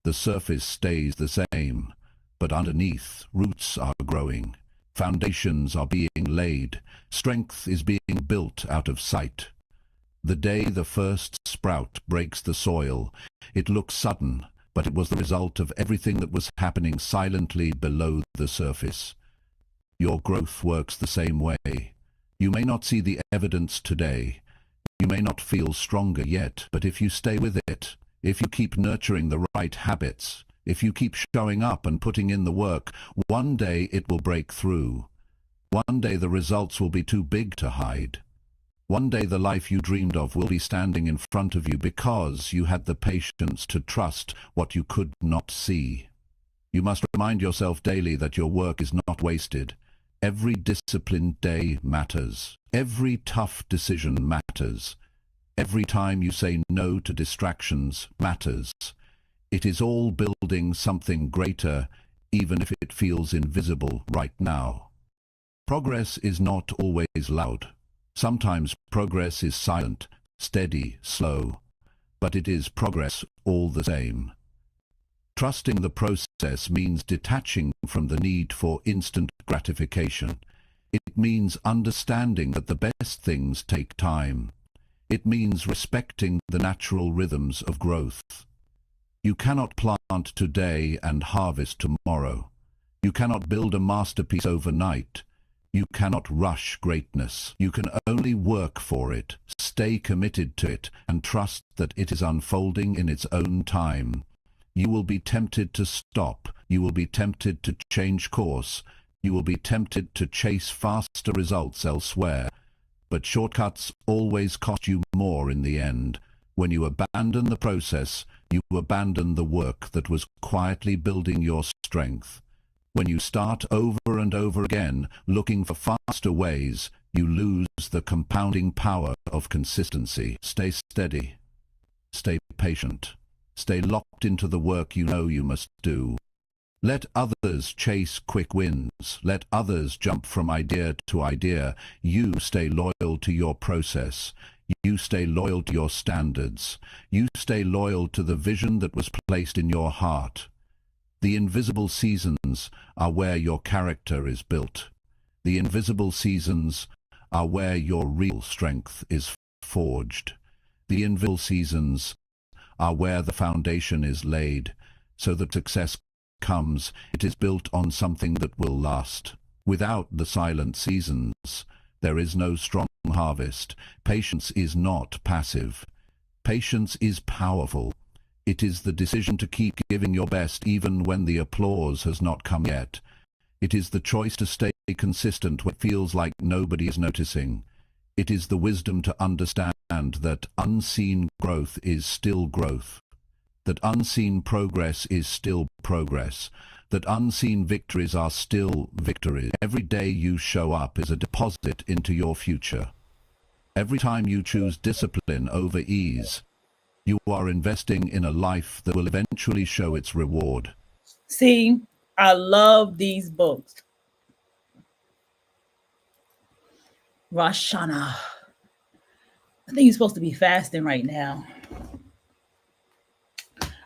The surface stays the same, but underneath, roots are growing. Foundations are being laid. Strength is being built out of sight. The day the first sprout breaks the soil, it looks sudden, but it was the result of everything that was happening silently below the surface. Your growth works the same way. You may not see the evidence today. You may not feel stronger yet, but if you stay with it, if you keep nurturing the right habits, if you keep showing up and putting in the work, one day it will break through. One day the results will be too big to hide. One day the life you dreamed of will be standing in front of you because you had the patience to trust what you could not see. You must remind yourself daily that your work is not wasted. Every disciplined day matters. Every tough decision matters. Every time you say no to distractions matters. It is all building something greater, even if it feels invisible right now. Progress is not always loud. Sometimes progress is silent, steady, slow, but it is progress all the same. Trusting the process means detaching from the need for instant gratification. It means understanding that the best things take time. It means respecting the natural rhythms of growth. You cannot plant today and harvest tomorrow. You cannot build a masterpiece overnight. You cannot rush greatness. You can only work for it, stay committed to it, and trust that it is unfolding in its own time. You will be tempted to stop. You will be tempted to change course. You will be tempted to chase faster results elsewhere. But shortcuts always cost you more in the end. When you abandon the process, you abandon the work that was quietly building your strength. When you start over and over again, looking for faster ways, you lose the compounding power of consistency. Stay steady. Stay patient. Stay locked into the work you know you must do. Let others chase quick wins. Let others jump from idea to idea. You stay loyal to your process. You stay loyal to your standards. You stay loyal to the vision that was placed in your heart. The invisible seasons are where your character is built. The invisible seasons are where your real strength is forged. The invisible seasons are where the foundation is laid, so that success comes, it is built on something that will last. Without the silent seasons, there is no strong harvest. Patience is not passive. Patience is powerful. It is the decision to keep giving your best even when the applause has not come yet. It is the choice to stay consistent when it feels like nobody is noticing. It is the wisdom to understand that unseen growth is still growth, that unseen progress is still progress, that unseen victories are still victories. Every day you show up is a deposit into your future. Every time you choose discipline over ease, you are investing in a life that will eventually show its reward. See, I love these books. Rosh Hashanah. I think you're supposed to be fasting right now.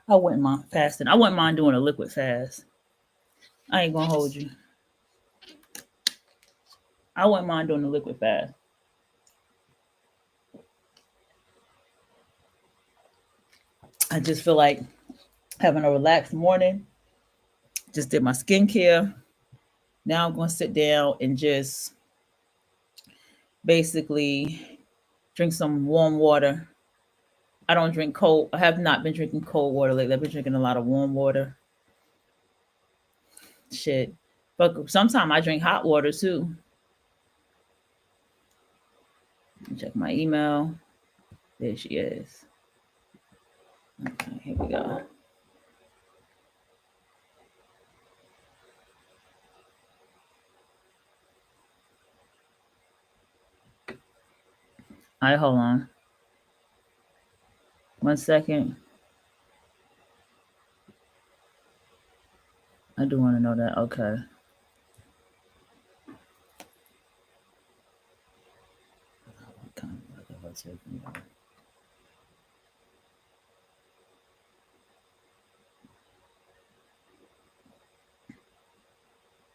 I wouldn't mind fasting. I wouldn't mind doing a liquid fast. I ain't gonna hold you. I wouldn't mind doing a liquid fast. I just feel like having a relaxed morning. Just did my skincare. Now I'm gonna sit down and just basically drink some warm water. I don't drink cold. I have not been drinking cold water lately. I've been drinking a lot of warm water. Shit. But sometimes I drink hot water too. Check my email. There she is. Okay, here we go. All right, hold on. 1 second. I do want to know that. Okay. What kind of weather was it?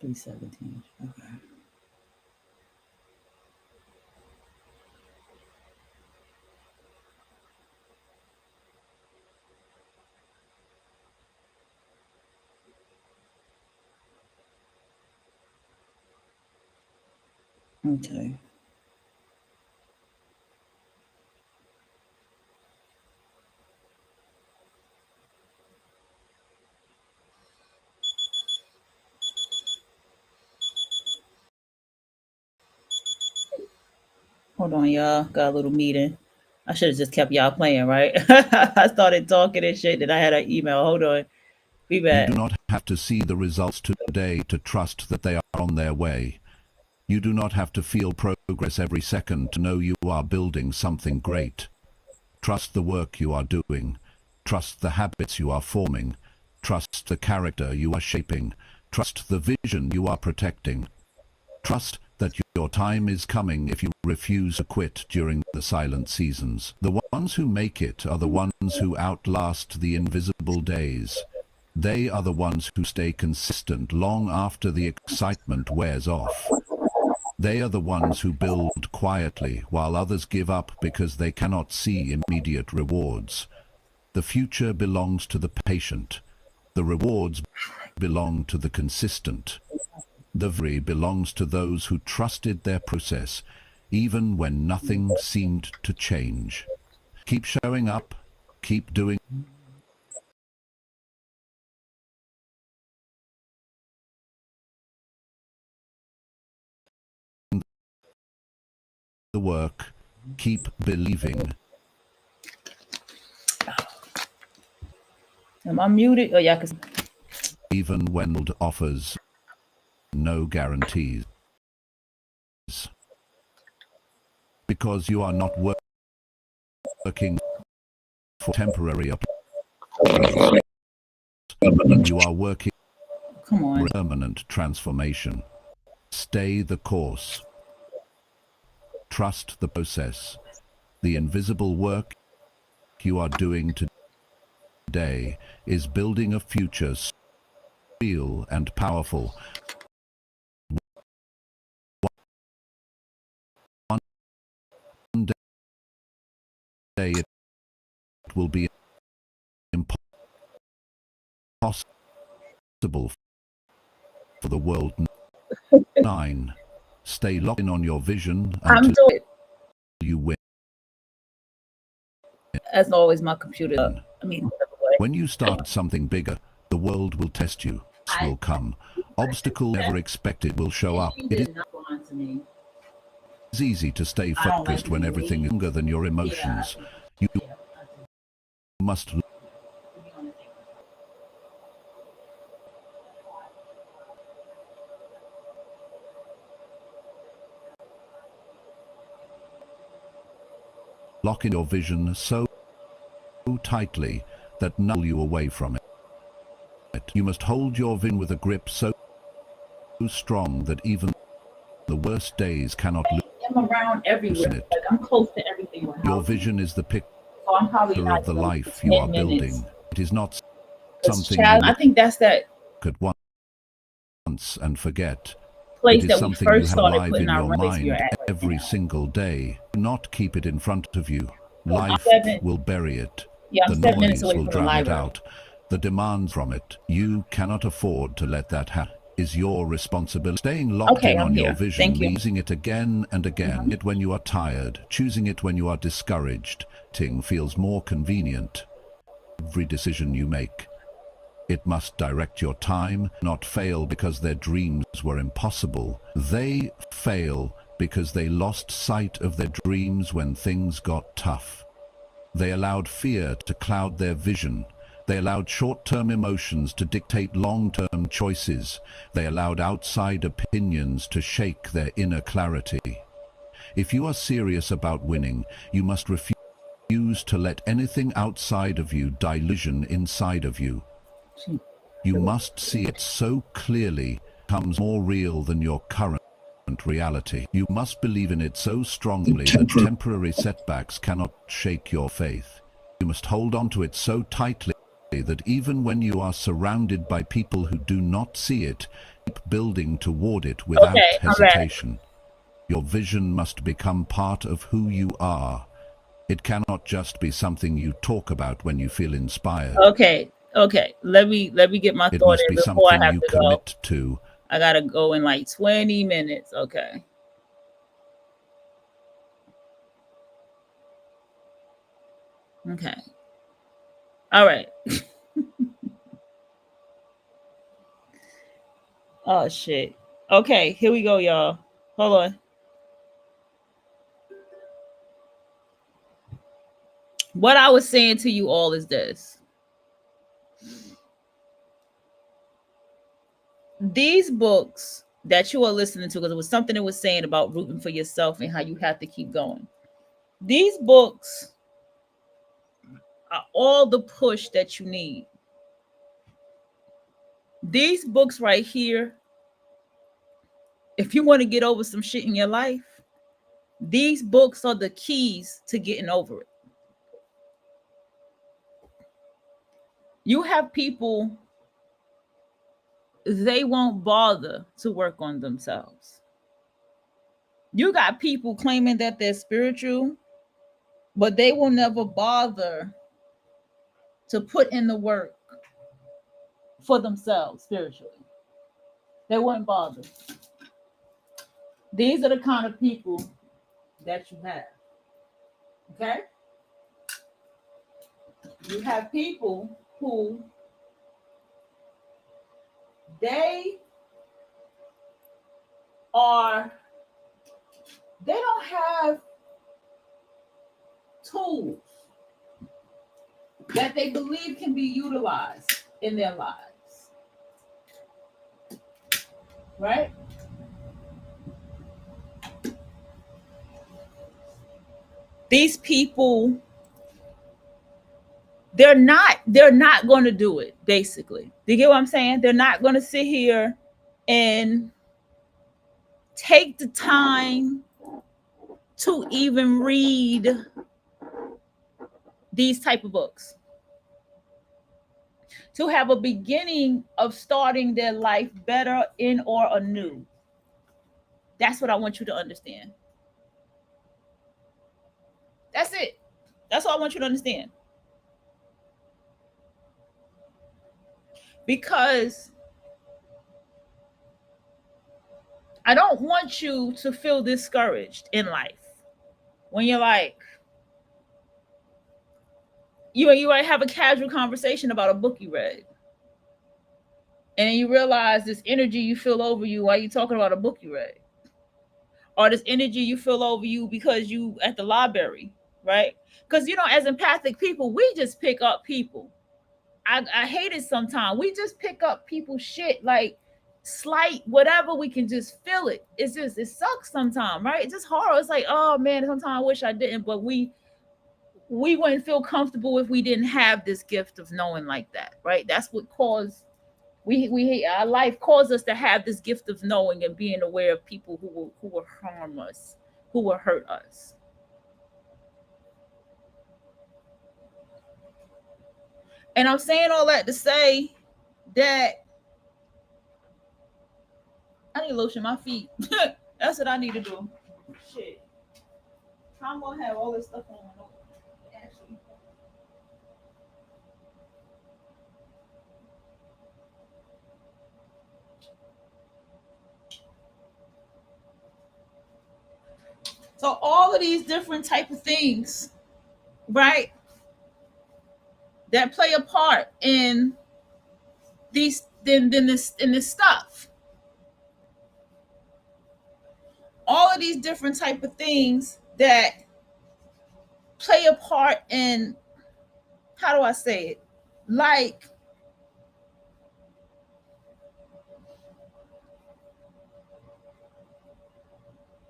317. Okay. Okay. Hold on, y'all. Got a little meeting. I should have just kept y'all playing, right? I started talking and shit, then I had an email. Hold on. Be You back. do not have to see the results today to trust that they are on their way. You do not have to feel progress every second to know you are building something great. Trust the work you are doing. Trust the habits you are forming. Trust the character you are shaping. Trust the vision you are protecting. Trust that your time is coming if you refuse to quit during the silent seasons. The ones who make it are the ones who outlast the invisible days. They are the ones who stay consistent long after the excitement wears off. They are the ones who build quietly while others give up because they cannot see immediate rewards. The future belongs to the patient. The rewards belong to the consistent. The victory belongs to those who trusted their process, even when nothing seemed to change. Keep showing up, keep doing the work, keep believing. Am I muted? Oh, y'all can. Even when it offers no guarantees. Because you are not working for temporary applause. You are working Come on. for permanent transformation. Stay the course. Trust the process. The invisible work you are doing today is building a future real and powerful. One day it will be impossible for the world. 9. Stay locked in on your vision until you win. As always, my computer. When you start something bigger, the world will test you. It will come. Obstacle never expected will show up. It is easy to stay focused when everything is younger than your emotions. You must lock in your vision so tightly that none will you away from it. You must hold your vision with a grip so strong that even the worst days cannot lose it. I'm close to everything. Your vision is the picture of the life you are building. It is not something you I think that's that look at once and forget. place It is that we something first you have started alive putting in our your race mind right every now. single day. Do not keep it in front of you. Life will bury it. Yeah, I'm The 7 minutes noise away will from the drown it library. out. The demands from it. You cannot afford to let that happen. Is your responsibility. Staying locked in on your vision, using it again and again. It when you are tired, choosing it when you are discouraged. Ting feels more convenient. Every decision you make. It must direct your time, not fail because their dreams were impossible. They fail because they lost sight of their dreams when things got tough. They allowed fear to cloud their vision. They allowed short-term emotions to dictate long-term choices. They allowed outside opinions to shake their inner clarity. If you are serious about winning, you must refuse refuse to let anything outside of you delusion inside of you. You must see it so clearly, it becomes more real than your current reality. You must believe in it so strongly that temporary setbacks cannot shake your faith. You must hold on to it so tightly that even when you are surrounded by people who do not see it, keep building toward it without hesitation. Your vision must become part of who you are. It cannot just be something you talk about when you feel inspired. Okay. Let me get my thought in before I have to commit to. I gotta go in like 20 minutes. Okay. Okay. All right. Oh shit. Okay, here we go, y'all. Hold on. What I was saying to you all is this. These books that you are listening to, because it was something it was saying about rooting for yourself and how you have to keep going. These books are all the push that you need. These books right here, if you want to get over some shit in your life, these books are the keys to getting over it. You have people, they won't bother to work on themselves. You got people claiming that they're spiritual, but they will never bother to put in the work for themselves spiritually. They wouldn't bother. These are the kind of people that you have. Okay? You have people who they don't have tools that they believe can be utilized in their lives. Right? These people, they're not going to do it, basically. Do you get what I'm saying? They're not going to sit here and take the time to even read these type of books, to have a beginning of starting their life better in or anew. That's what I want you to understand. That's it. That's all I want you to understand. Because I don't want you to feel discouraged in life when you're like, you might have a casual conversation about a book you read, and then you realize this energy you feel over you while you're talking about a book you read, or this energy you feel over you because you at the library, right? Because as empathic people, we just pick up people. I hate it sometimes. We just pick up people's shit, like slight whatever, we can just feel it. It sucks sometimes, right? It's just horror. It's like, oh man, sometimes I wish I didn't, but we wouldn't feel comfortable if we didn't have this gift of knowing like that, right? That's what caused our life caused us to have this gift of knowing and being aware of people who will harm us, who will hurt us. And I'm saying all that to say that I need to lotion my feet. That's what I need to do. Shit. I'm gonna have all this stuff on. Actually. So all of these different type of things, right, that play a part in these in this stuff. All of these different type of things that play a part in, how do I say it? Like,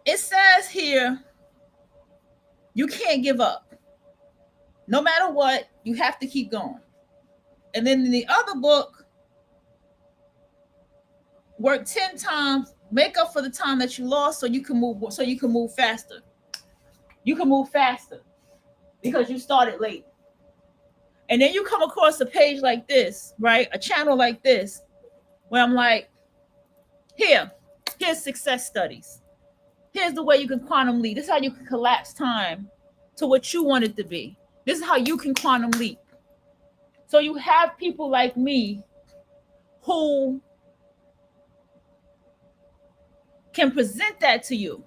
it says here, you can't give up. No matter what, you have to keep going. And then in the other book, work 10 times, make up for the time that you lost so you can move faster. You can move faster because you started late. And then you come across a page like this, right? A channel like this, where I'm like, here's success studies. Here's the way you can quantum leap. This is how you can collapse time to what you want it to be. This is how you can quantum leap. So you have people like me who can present that to you.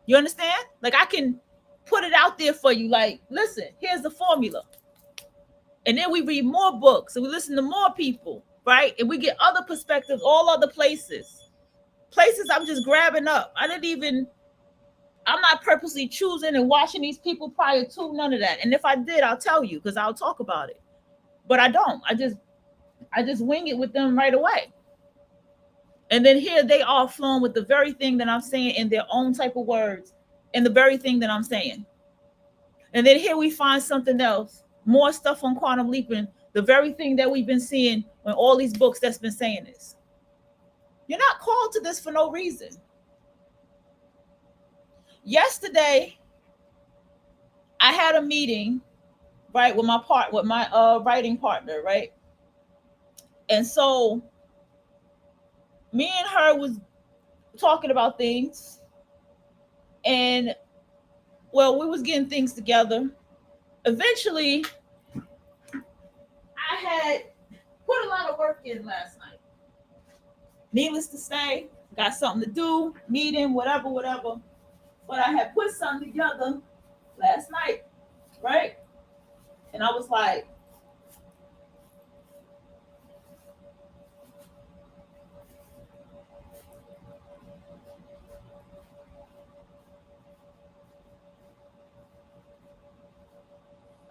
You understand? Like, I can put it out there for you. Like, listen, here's the formula. And then we read more books and we listen to more people, right? And we get other perspectives, all other places. Places I'm just grabbing up. I'm not purposely choosing and watching these people prior to, none of that. And if I did, I'll tell you, because I'll talk about it. But I don't. I just wing it with them right away. And then here they are flowing with the very thing that I'm saying in their own type of words, and the very thing that I'm saying. And then here we find something else, more stuff on quantum leaping, the very thing that we've been seeing on all these books that's been saying this. You're not called to this for no reason. Yesterday, I had a meeting, right, with my writing partner, right? And so me and her was talking about things, and well, we was getting things together. Eventually, I had put a lot of work in last night. Needless to say, got something to do, meeting, whatever. But I had put something together last night, right? And I was like,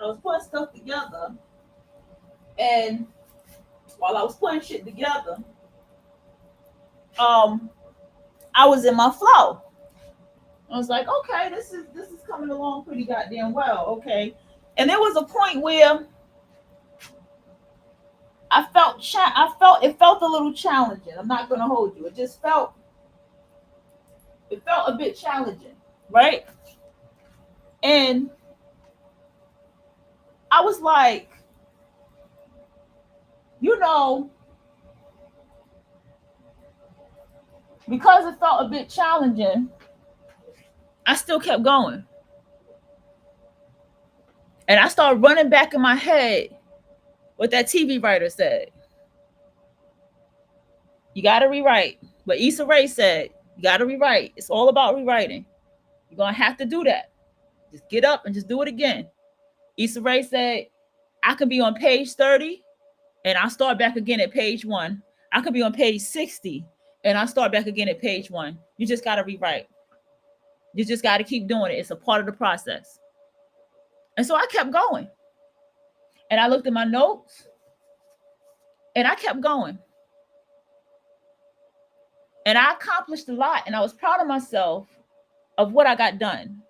I was putting stuff together, and while I was putting shit together, I was in my flow. I was like, okay, this is coming along pretty goddamn well, okay. And there was a point where I felt it felt a little challenging. I'm not gonna hold you. It felt a bit challenging, right? And I was like, because it felt a bit challenging, I still kept going. And I started running back in my head what that TV writer said. You got to rewrite. What Issa Rae said, you got to rewrite. It's all about rewriting. You're going to have to do that. Just get up and just do it again. Issa Rae said, I could be on page 30 and I'll start back again at page 1. I could be on page 60 and I'll start back again at page 1. You just got to rewrite. You just got to keep doing it. It's a part of the process. And so I kept going. And I looked at my notes and I kept going. And I accomplished a lot, and I was proud of myself of what I got done.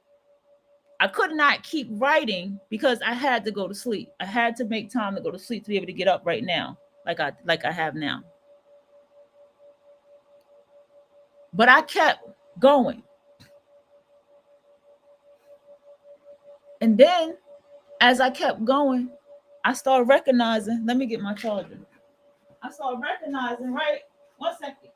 I could not keep writing because I had to go to sleep. I had to make time to go to sleep to be able to get up right now, like I have now. But I kept going. And then as I kept going, I started recognizing, let me get my charger. I started recognizing, right? 1 second.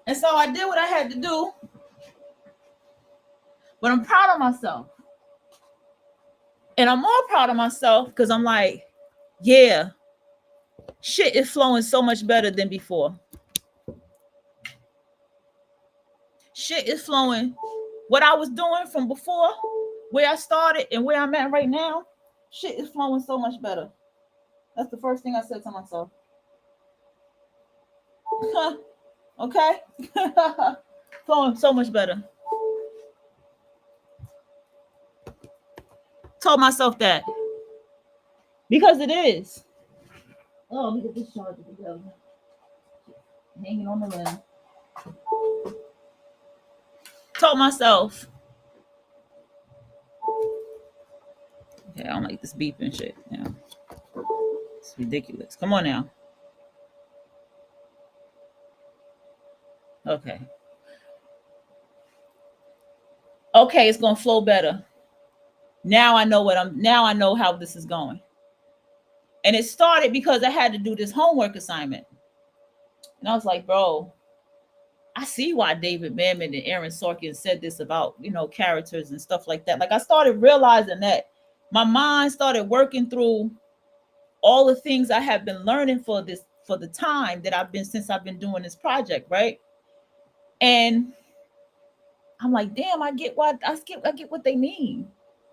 And so I did what I had to do. But I'm proud of myself. And I'm more proud of myself because I'm like, yeah, shit is flowing so much better than before. Shit is flowing. What I was doing from before, where I started and where I'm at right now, Shit is flowing so much better. That's the first thing I said to myself. Okay? Flowing so much better. Told myself that. Because it is. Oh, let me get this charger together. Hanging on the limb. Told myself. Okay, I don't like this beeping shit now. It's ridiculous. Come on now. Okay. Okay, it's gonna flow better. Now I know how this is going. And it started because I had to do this homework assignment. And I was like, bro, I see why David Mamet and Aaron Sorkin said this about, characters and stuff like that. Like I started realizing that my mind started working through all the things I have been learning for the time that since I've been doing this project, right? And I'm like, damn, I get what they mean.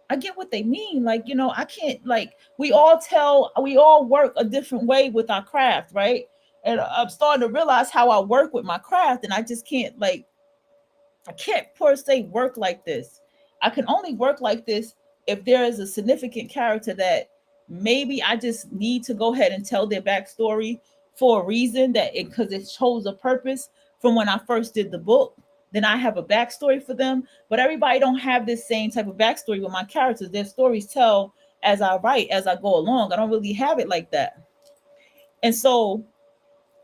I get what they mean. Like, I can't, like, we all work a different way with our craft, right? And I'm starting to realize how I work with my craft, and I just can't, like, I can't per se work like this. I can only work like this if there is a significant character that maybe I just need to go ahead and tell their backstory for a reason, because it shows a purpose from when I first did the book. Then I have a backstory for them. But everybody don't have this same type of backstory with my characters. Their stories tell as I write, as I go along. I don't really have it like that. And so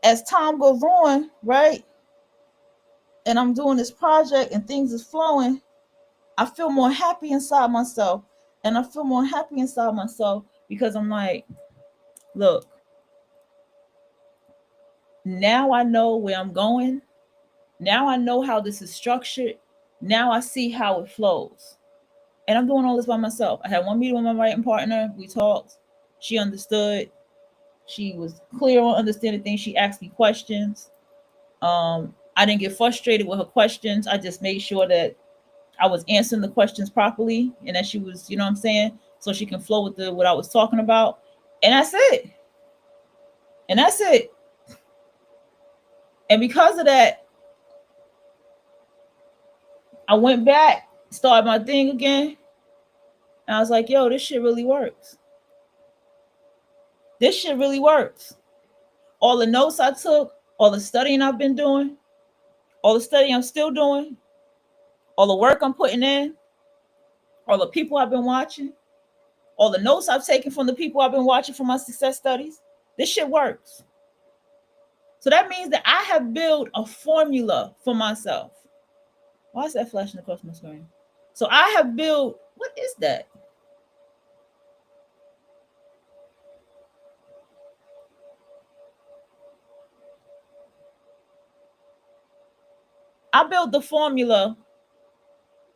as time goes on, right, and I'm doing this project and things is flowing, I feel more happy inside myself. And I feel more happy inside myself because I'm like, look, now I know where I'm going. Now I know how this is structured. Now I see how it flows. And I'm doing all this by myself. I had one meeting with my writing partner. We talked. She understood. She was clear on understanding things. She asked me questions. I didn't get frustrated with her questions. I just made sure that I was answering the questions properly and that she was, you know what I'm saying? So she can flow with what I was talking about. And that's it. And that's it. And because of that, I went back, started my thing again. And I was like, yo, this shit really works. This shit really works. All the notes I took, all the studying I've been doing, all the studying I'm still doing, all the work I'm putting in, all the people I've been watching, all the notes I've taken from the people I've been watching for my success studies, this shit works. So that means that I have built a formula for myself. Why is that flashing across my screen? So I have built, what is that? I built the formula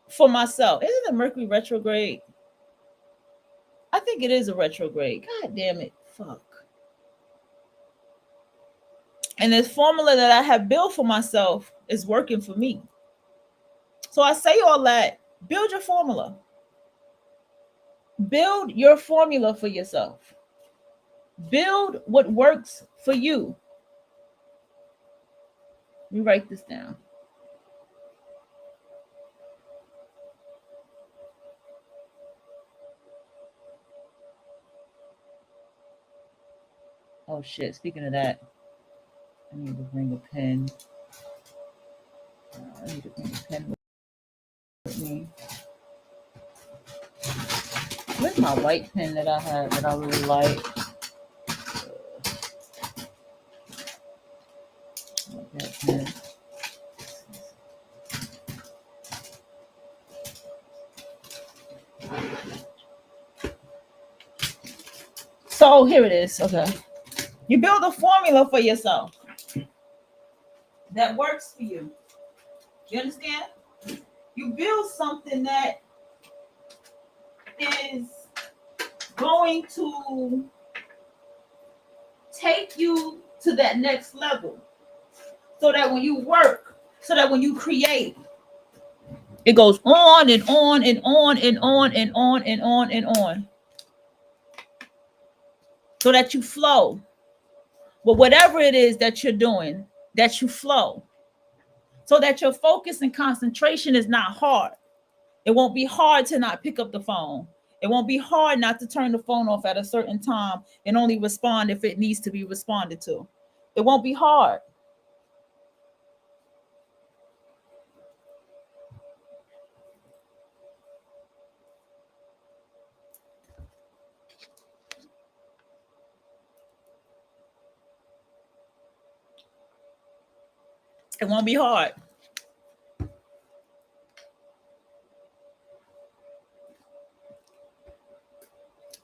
for myself. Isn't it Mercury retrograde? I think it is a retrograde. God damn it. Fuck. And this formula that I have built for myself is working for me. So I say all that, build your formula. Build your formula for yourself. Build what works for you. Let me write this down. Oh shit, speaking of that, I need to bring a pen. I need to bring a pen with me. Where's my white pen that I have that I really like? That pen. So here it is. Okay. You build a formula for yourself that works for you. You understand? You build something that is going to take you to that next level so that when you work, so that when you create, it goes on and on and on and on and on and on and on. so that you flow. But whatever it is that you're doing, that you flow, so that your focus and concentration is not hard. It won't be hard to not pick up the phone. It won't be hard not to turn the phone off at a certain time and only respond if it needs to be responded to. It won't be hard. It won't be hard.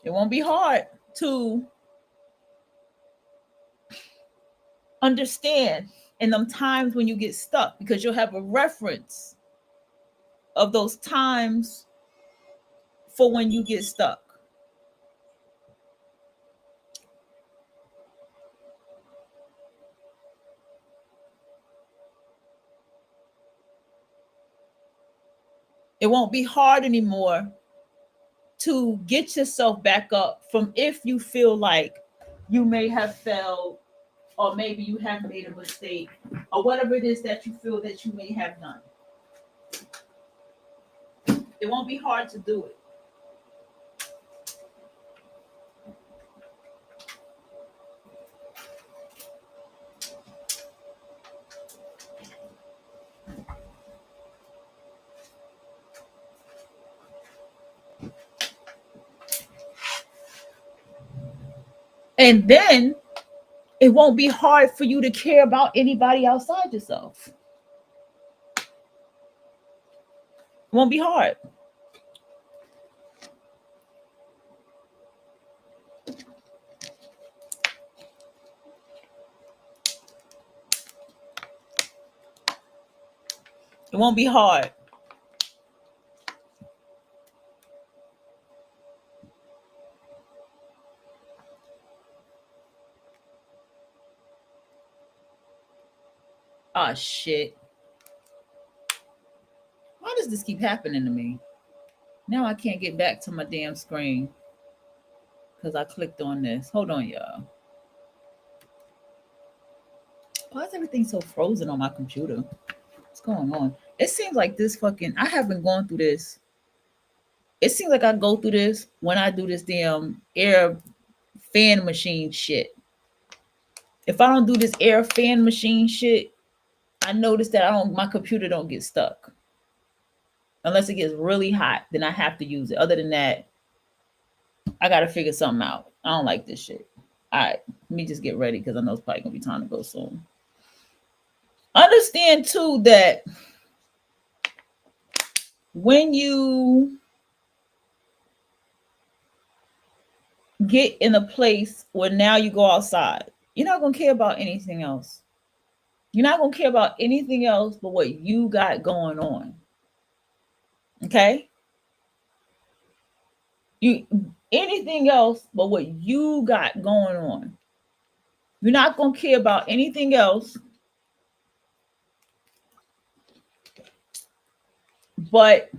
It won't be hard to understand in them times when you get stuck, because you'll have a reference of those times for when you get stuck. It won't be hard anymore to get yourself back up from if you feel like you may have failed, or maybe you have made a mistake, or whatever it is that you feel that you may have done. It won't be hard to do it. And then it won't be hard for you to care about anybody outside yourself. It won't be hard. It won't be hard. Oh shit. Why does this keep happening to me? Now I can't get back to my damn screen because I clicked on this. Hold on, y'all. Why is everything so frozen on my computer? What's going on? It seems like this fucking, I haven't gone through this. It seems like I go through this when I do this damn air fan machine shit. If I don't do this air fan machine shit, I notice that my computer don't get stuck. Unless it gets really hot, then I have to use it. Other than that, I gotta figure something out. I don't like this shit. All right, let me just get ready because I know it's probably gonna be time to go soon. Understand too that when you get in a place where now you go outside, you're not gonna care about anything else. You're not gonna care about anything else but what you got going on. Okay? You anything else but what you got going on. You're not gonna care about anything else but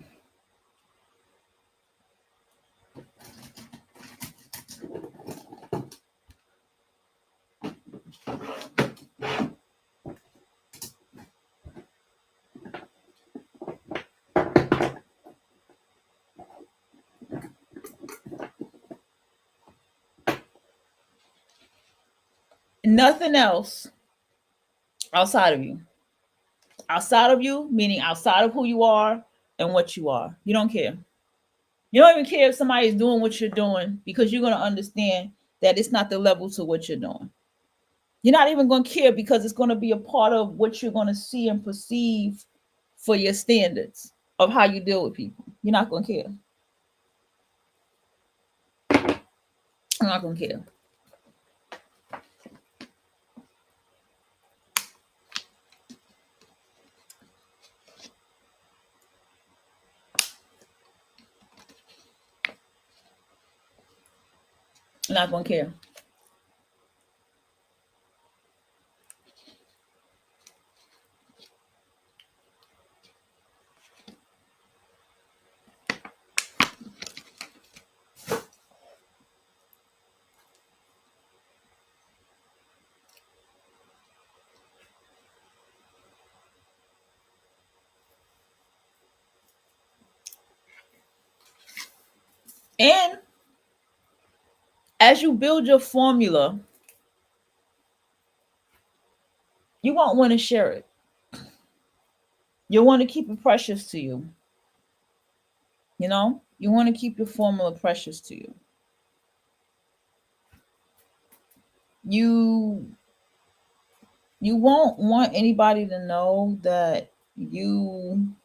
nothing else outside of you. Outside of you, meaning outside of who you are and what you are. You don't care. You don't even care if somebody's doing what you're doing because you're going to understand that it's not the level to what you're doing. You're not even going to care because it's going to be a part of what you're going to see and perceive for your standards of how you deal with people. You're not going to care. I'm not going to care. I'm not going to care. And as you build your formula, you won't want to share it. You'll want to keep it precious to you. You know, you want to keep your formula precious to you. You you won't want anybody to know that you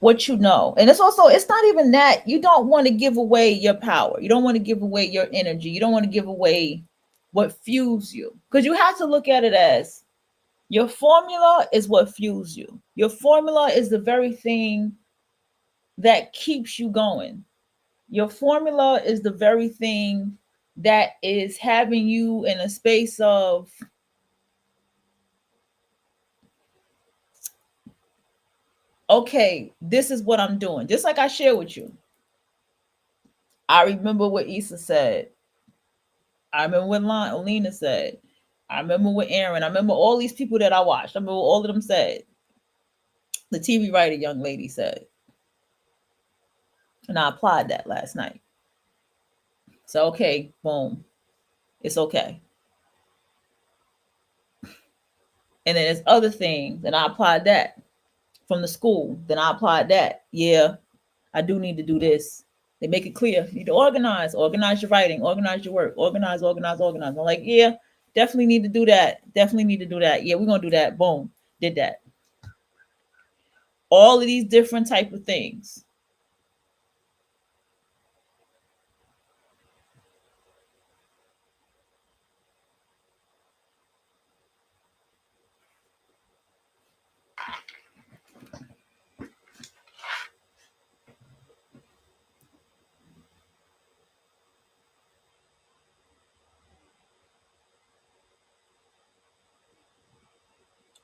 what you know. And it's also, it's not even that you don't want to give away your power. You don't want to give away your energy. You don't want to give away what fuels you. Because you have to look at it as your formula is what fuels you. Your formula is the very thing that keeps you going. Your formula is the very thing that is having you in a space of, okay, this is what I'm doing. Just like I share with you. I remember what Issa said. I remember what Alina said. I remember what Aaron. I remember all these people that I watched. I remember what all of them said. The TV writer young lady said. And I applied that last night. So, okay, boom. It's okay. And then there's other things. And I applied that from the school. Then I applied that. Yeah, I do need to do this. They make it clear. You need to organize your writing, organize your work, organize. I'm like, yeah, definitely need to do that. Definitely need to do that. Yeah, we're going to do that. Boom. Did that. All of these different type of things.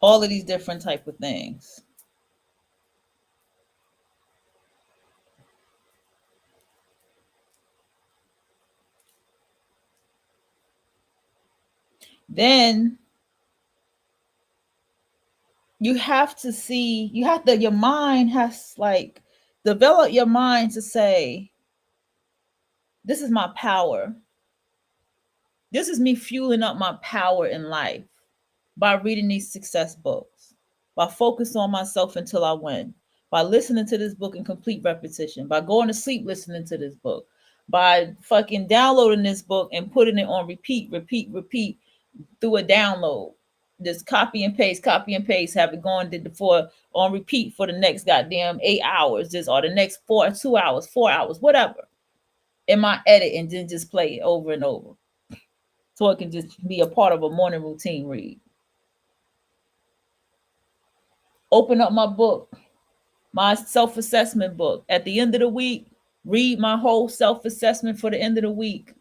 All of these different type of things. Then you have to see, your mind has like develop your mind to say, this is my power. This is me fueling up my power in life by reading these success books, by focusing on myself until I win, by listening to this book in complete repetition, by going to sleep listening to this book, by fucking downloading this book and putting it on repeat through a download. Just copy and paste, have it going for on repeat for the next goddamn 8 hours, just or the next 2 hours, 4 hours, whatever. In my edit, and then just play it over and over. So it can just be a part of a morning routine read. Open up my book, my self-assessment book. At the end of the week, read my whole self-assessment for the end of the week.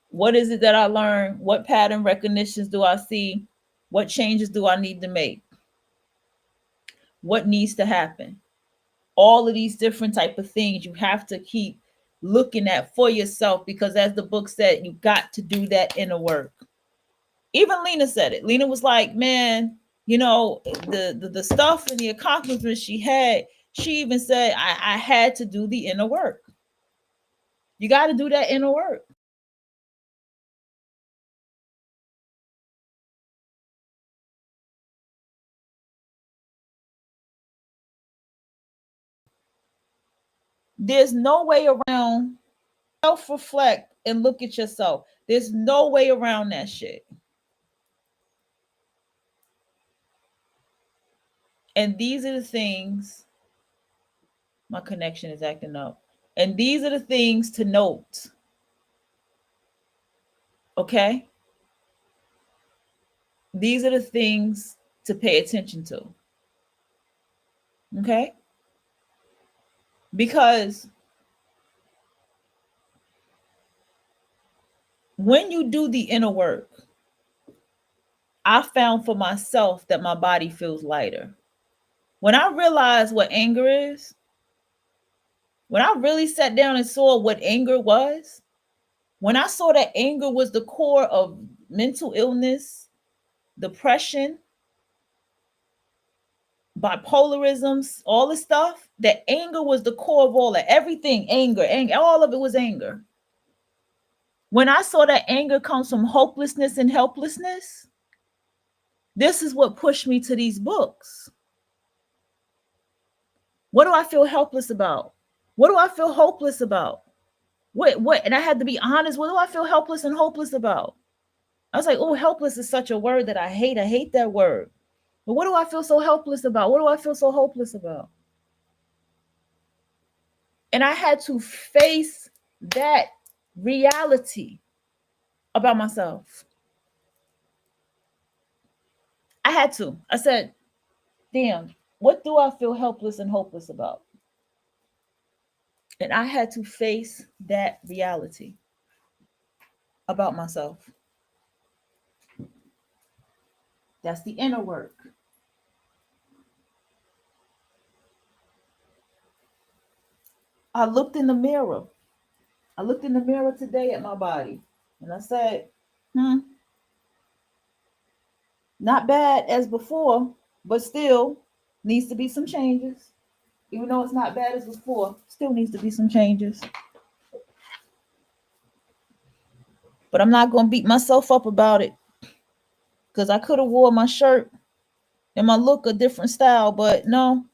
What is it that I learned? What pattern recognitions do I see? What changes do I need to make? What needs to happen? All of these different type of things you have to keep looking at for yourself, because as the book said, you got to do that inner work. Even Lena said it. Lena was like, man, the stuff and the accomplishments she had, she even said, I had to do the inner work. You got to do that inner work. There's no way around. Self-reflect and look at yourself. There's no way around that shit. And these are the things. My connection is acting up. And these are the things to note. Okay? These are the things to pay attention to. Okay? Because when you do the inner work, I found for myself that my body feels lighter. When I realized what anger is, when I really sat down and saw what anger was, when I saw that anger was the core of mental illness, depression, bipolarisms, all this stuff, that anger was the core of all that. Everything, anger, all of it was anger. When I saw that anger comes from hopelessness and helplessness, this is what pushed me to these books. What do I feel helpless about? What do I feel hopeless about? What? And I had to be honest. What do I feel helpless and hopeless about? I was like, oh, helpless is such a word that I hate. I hate that word. But what do I feel so helpless about? What do I feel so hopeless about? And I had to face that reality about myself. I had to. I said, damn, what do I feel helpless and hopeless about? And I had to face that reality about myself. That's the inner work. I looked in the mirror. I looked in the mirror today at my body and I said, not bad as before, but still needs to be some changes. Even though it's not bad as before, still needs to be some changes. But I'm not going to beat myself up about it, because I could have wore my shirt and my look a different style, but no,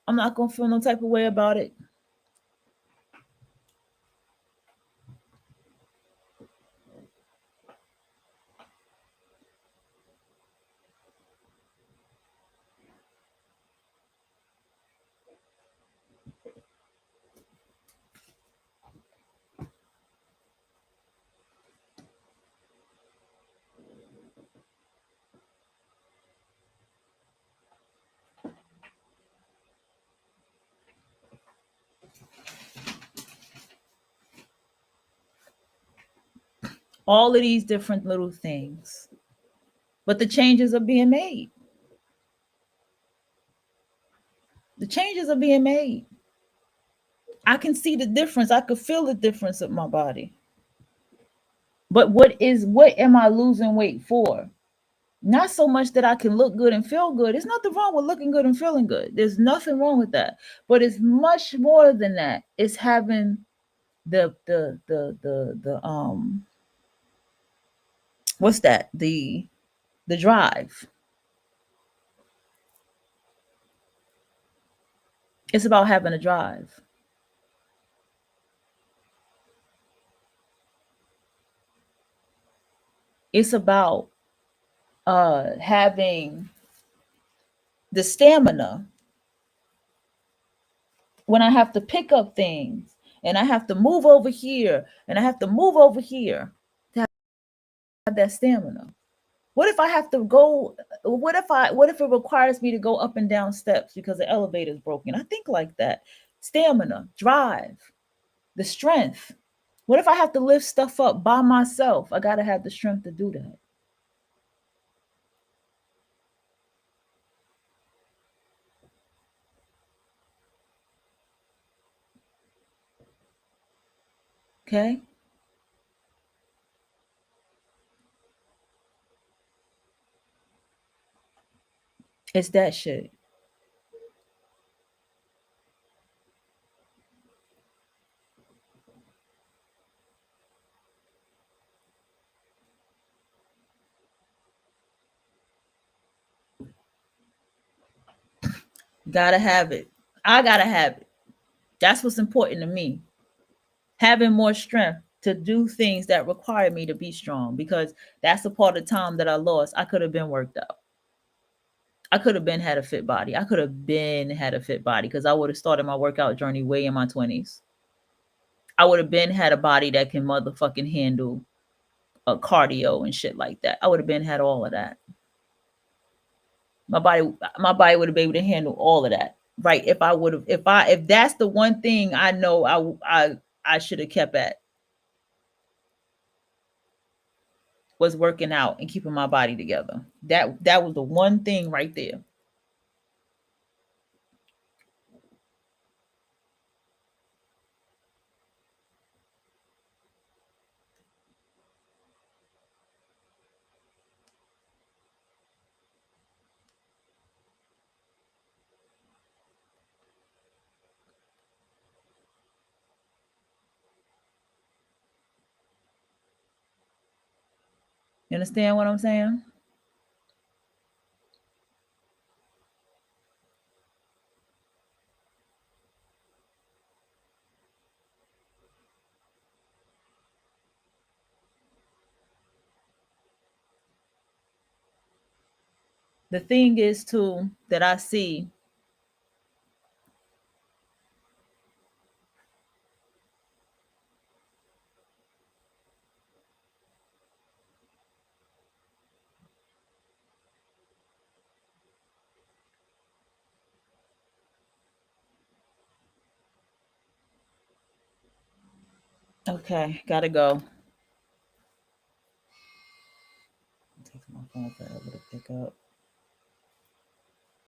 I'm not going to feel no type of way about it. All of these different little things, but the changes are being made. The changes are being made. I can see the difference. I could feel the difference of my body. But what am I losing weight for? Not so much that I can look good and feel good. There's nothing wrong with looking good and feeling good. There's nothing wrong with that. But it's much more than that. It's having the what's that? The drive. It's about having a drive. It's about having the stamina when I have to pick up things and I have to move over here and I have to move over here to have that stamina. What if I have to go? What if it requires me to go up and down steps because the elevator is broken? I think like that. Stamina, drive, the strength. What if I have to lift stuff up by myself? I got to have the strength to do that. Okay? It's that shit. Gotta have it. I gotta have it. That's what's important to me. Having more strength to do things that require me to be strong, because that's the part of time that I lost. I could have been worked out. I could have been had a fit body. I could have been had a fit body because I would have started my workout journey way in my 20s. I would have been had a body that can motherfucking handle a cardio and shit like that. I would have been had all of that. My body would have been able to handle all of that. Right. If that's the one thing I know I should have kept at, was working out and keeping my body together. That was the one thing right there. You understand what I'm saying? The thing is too that I see. Okay, gotta go. It takes my phone forever to pick up.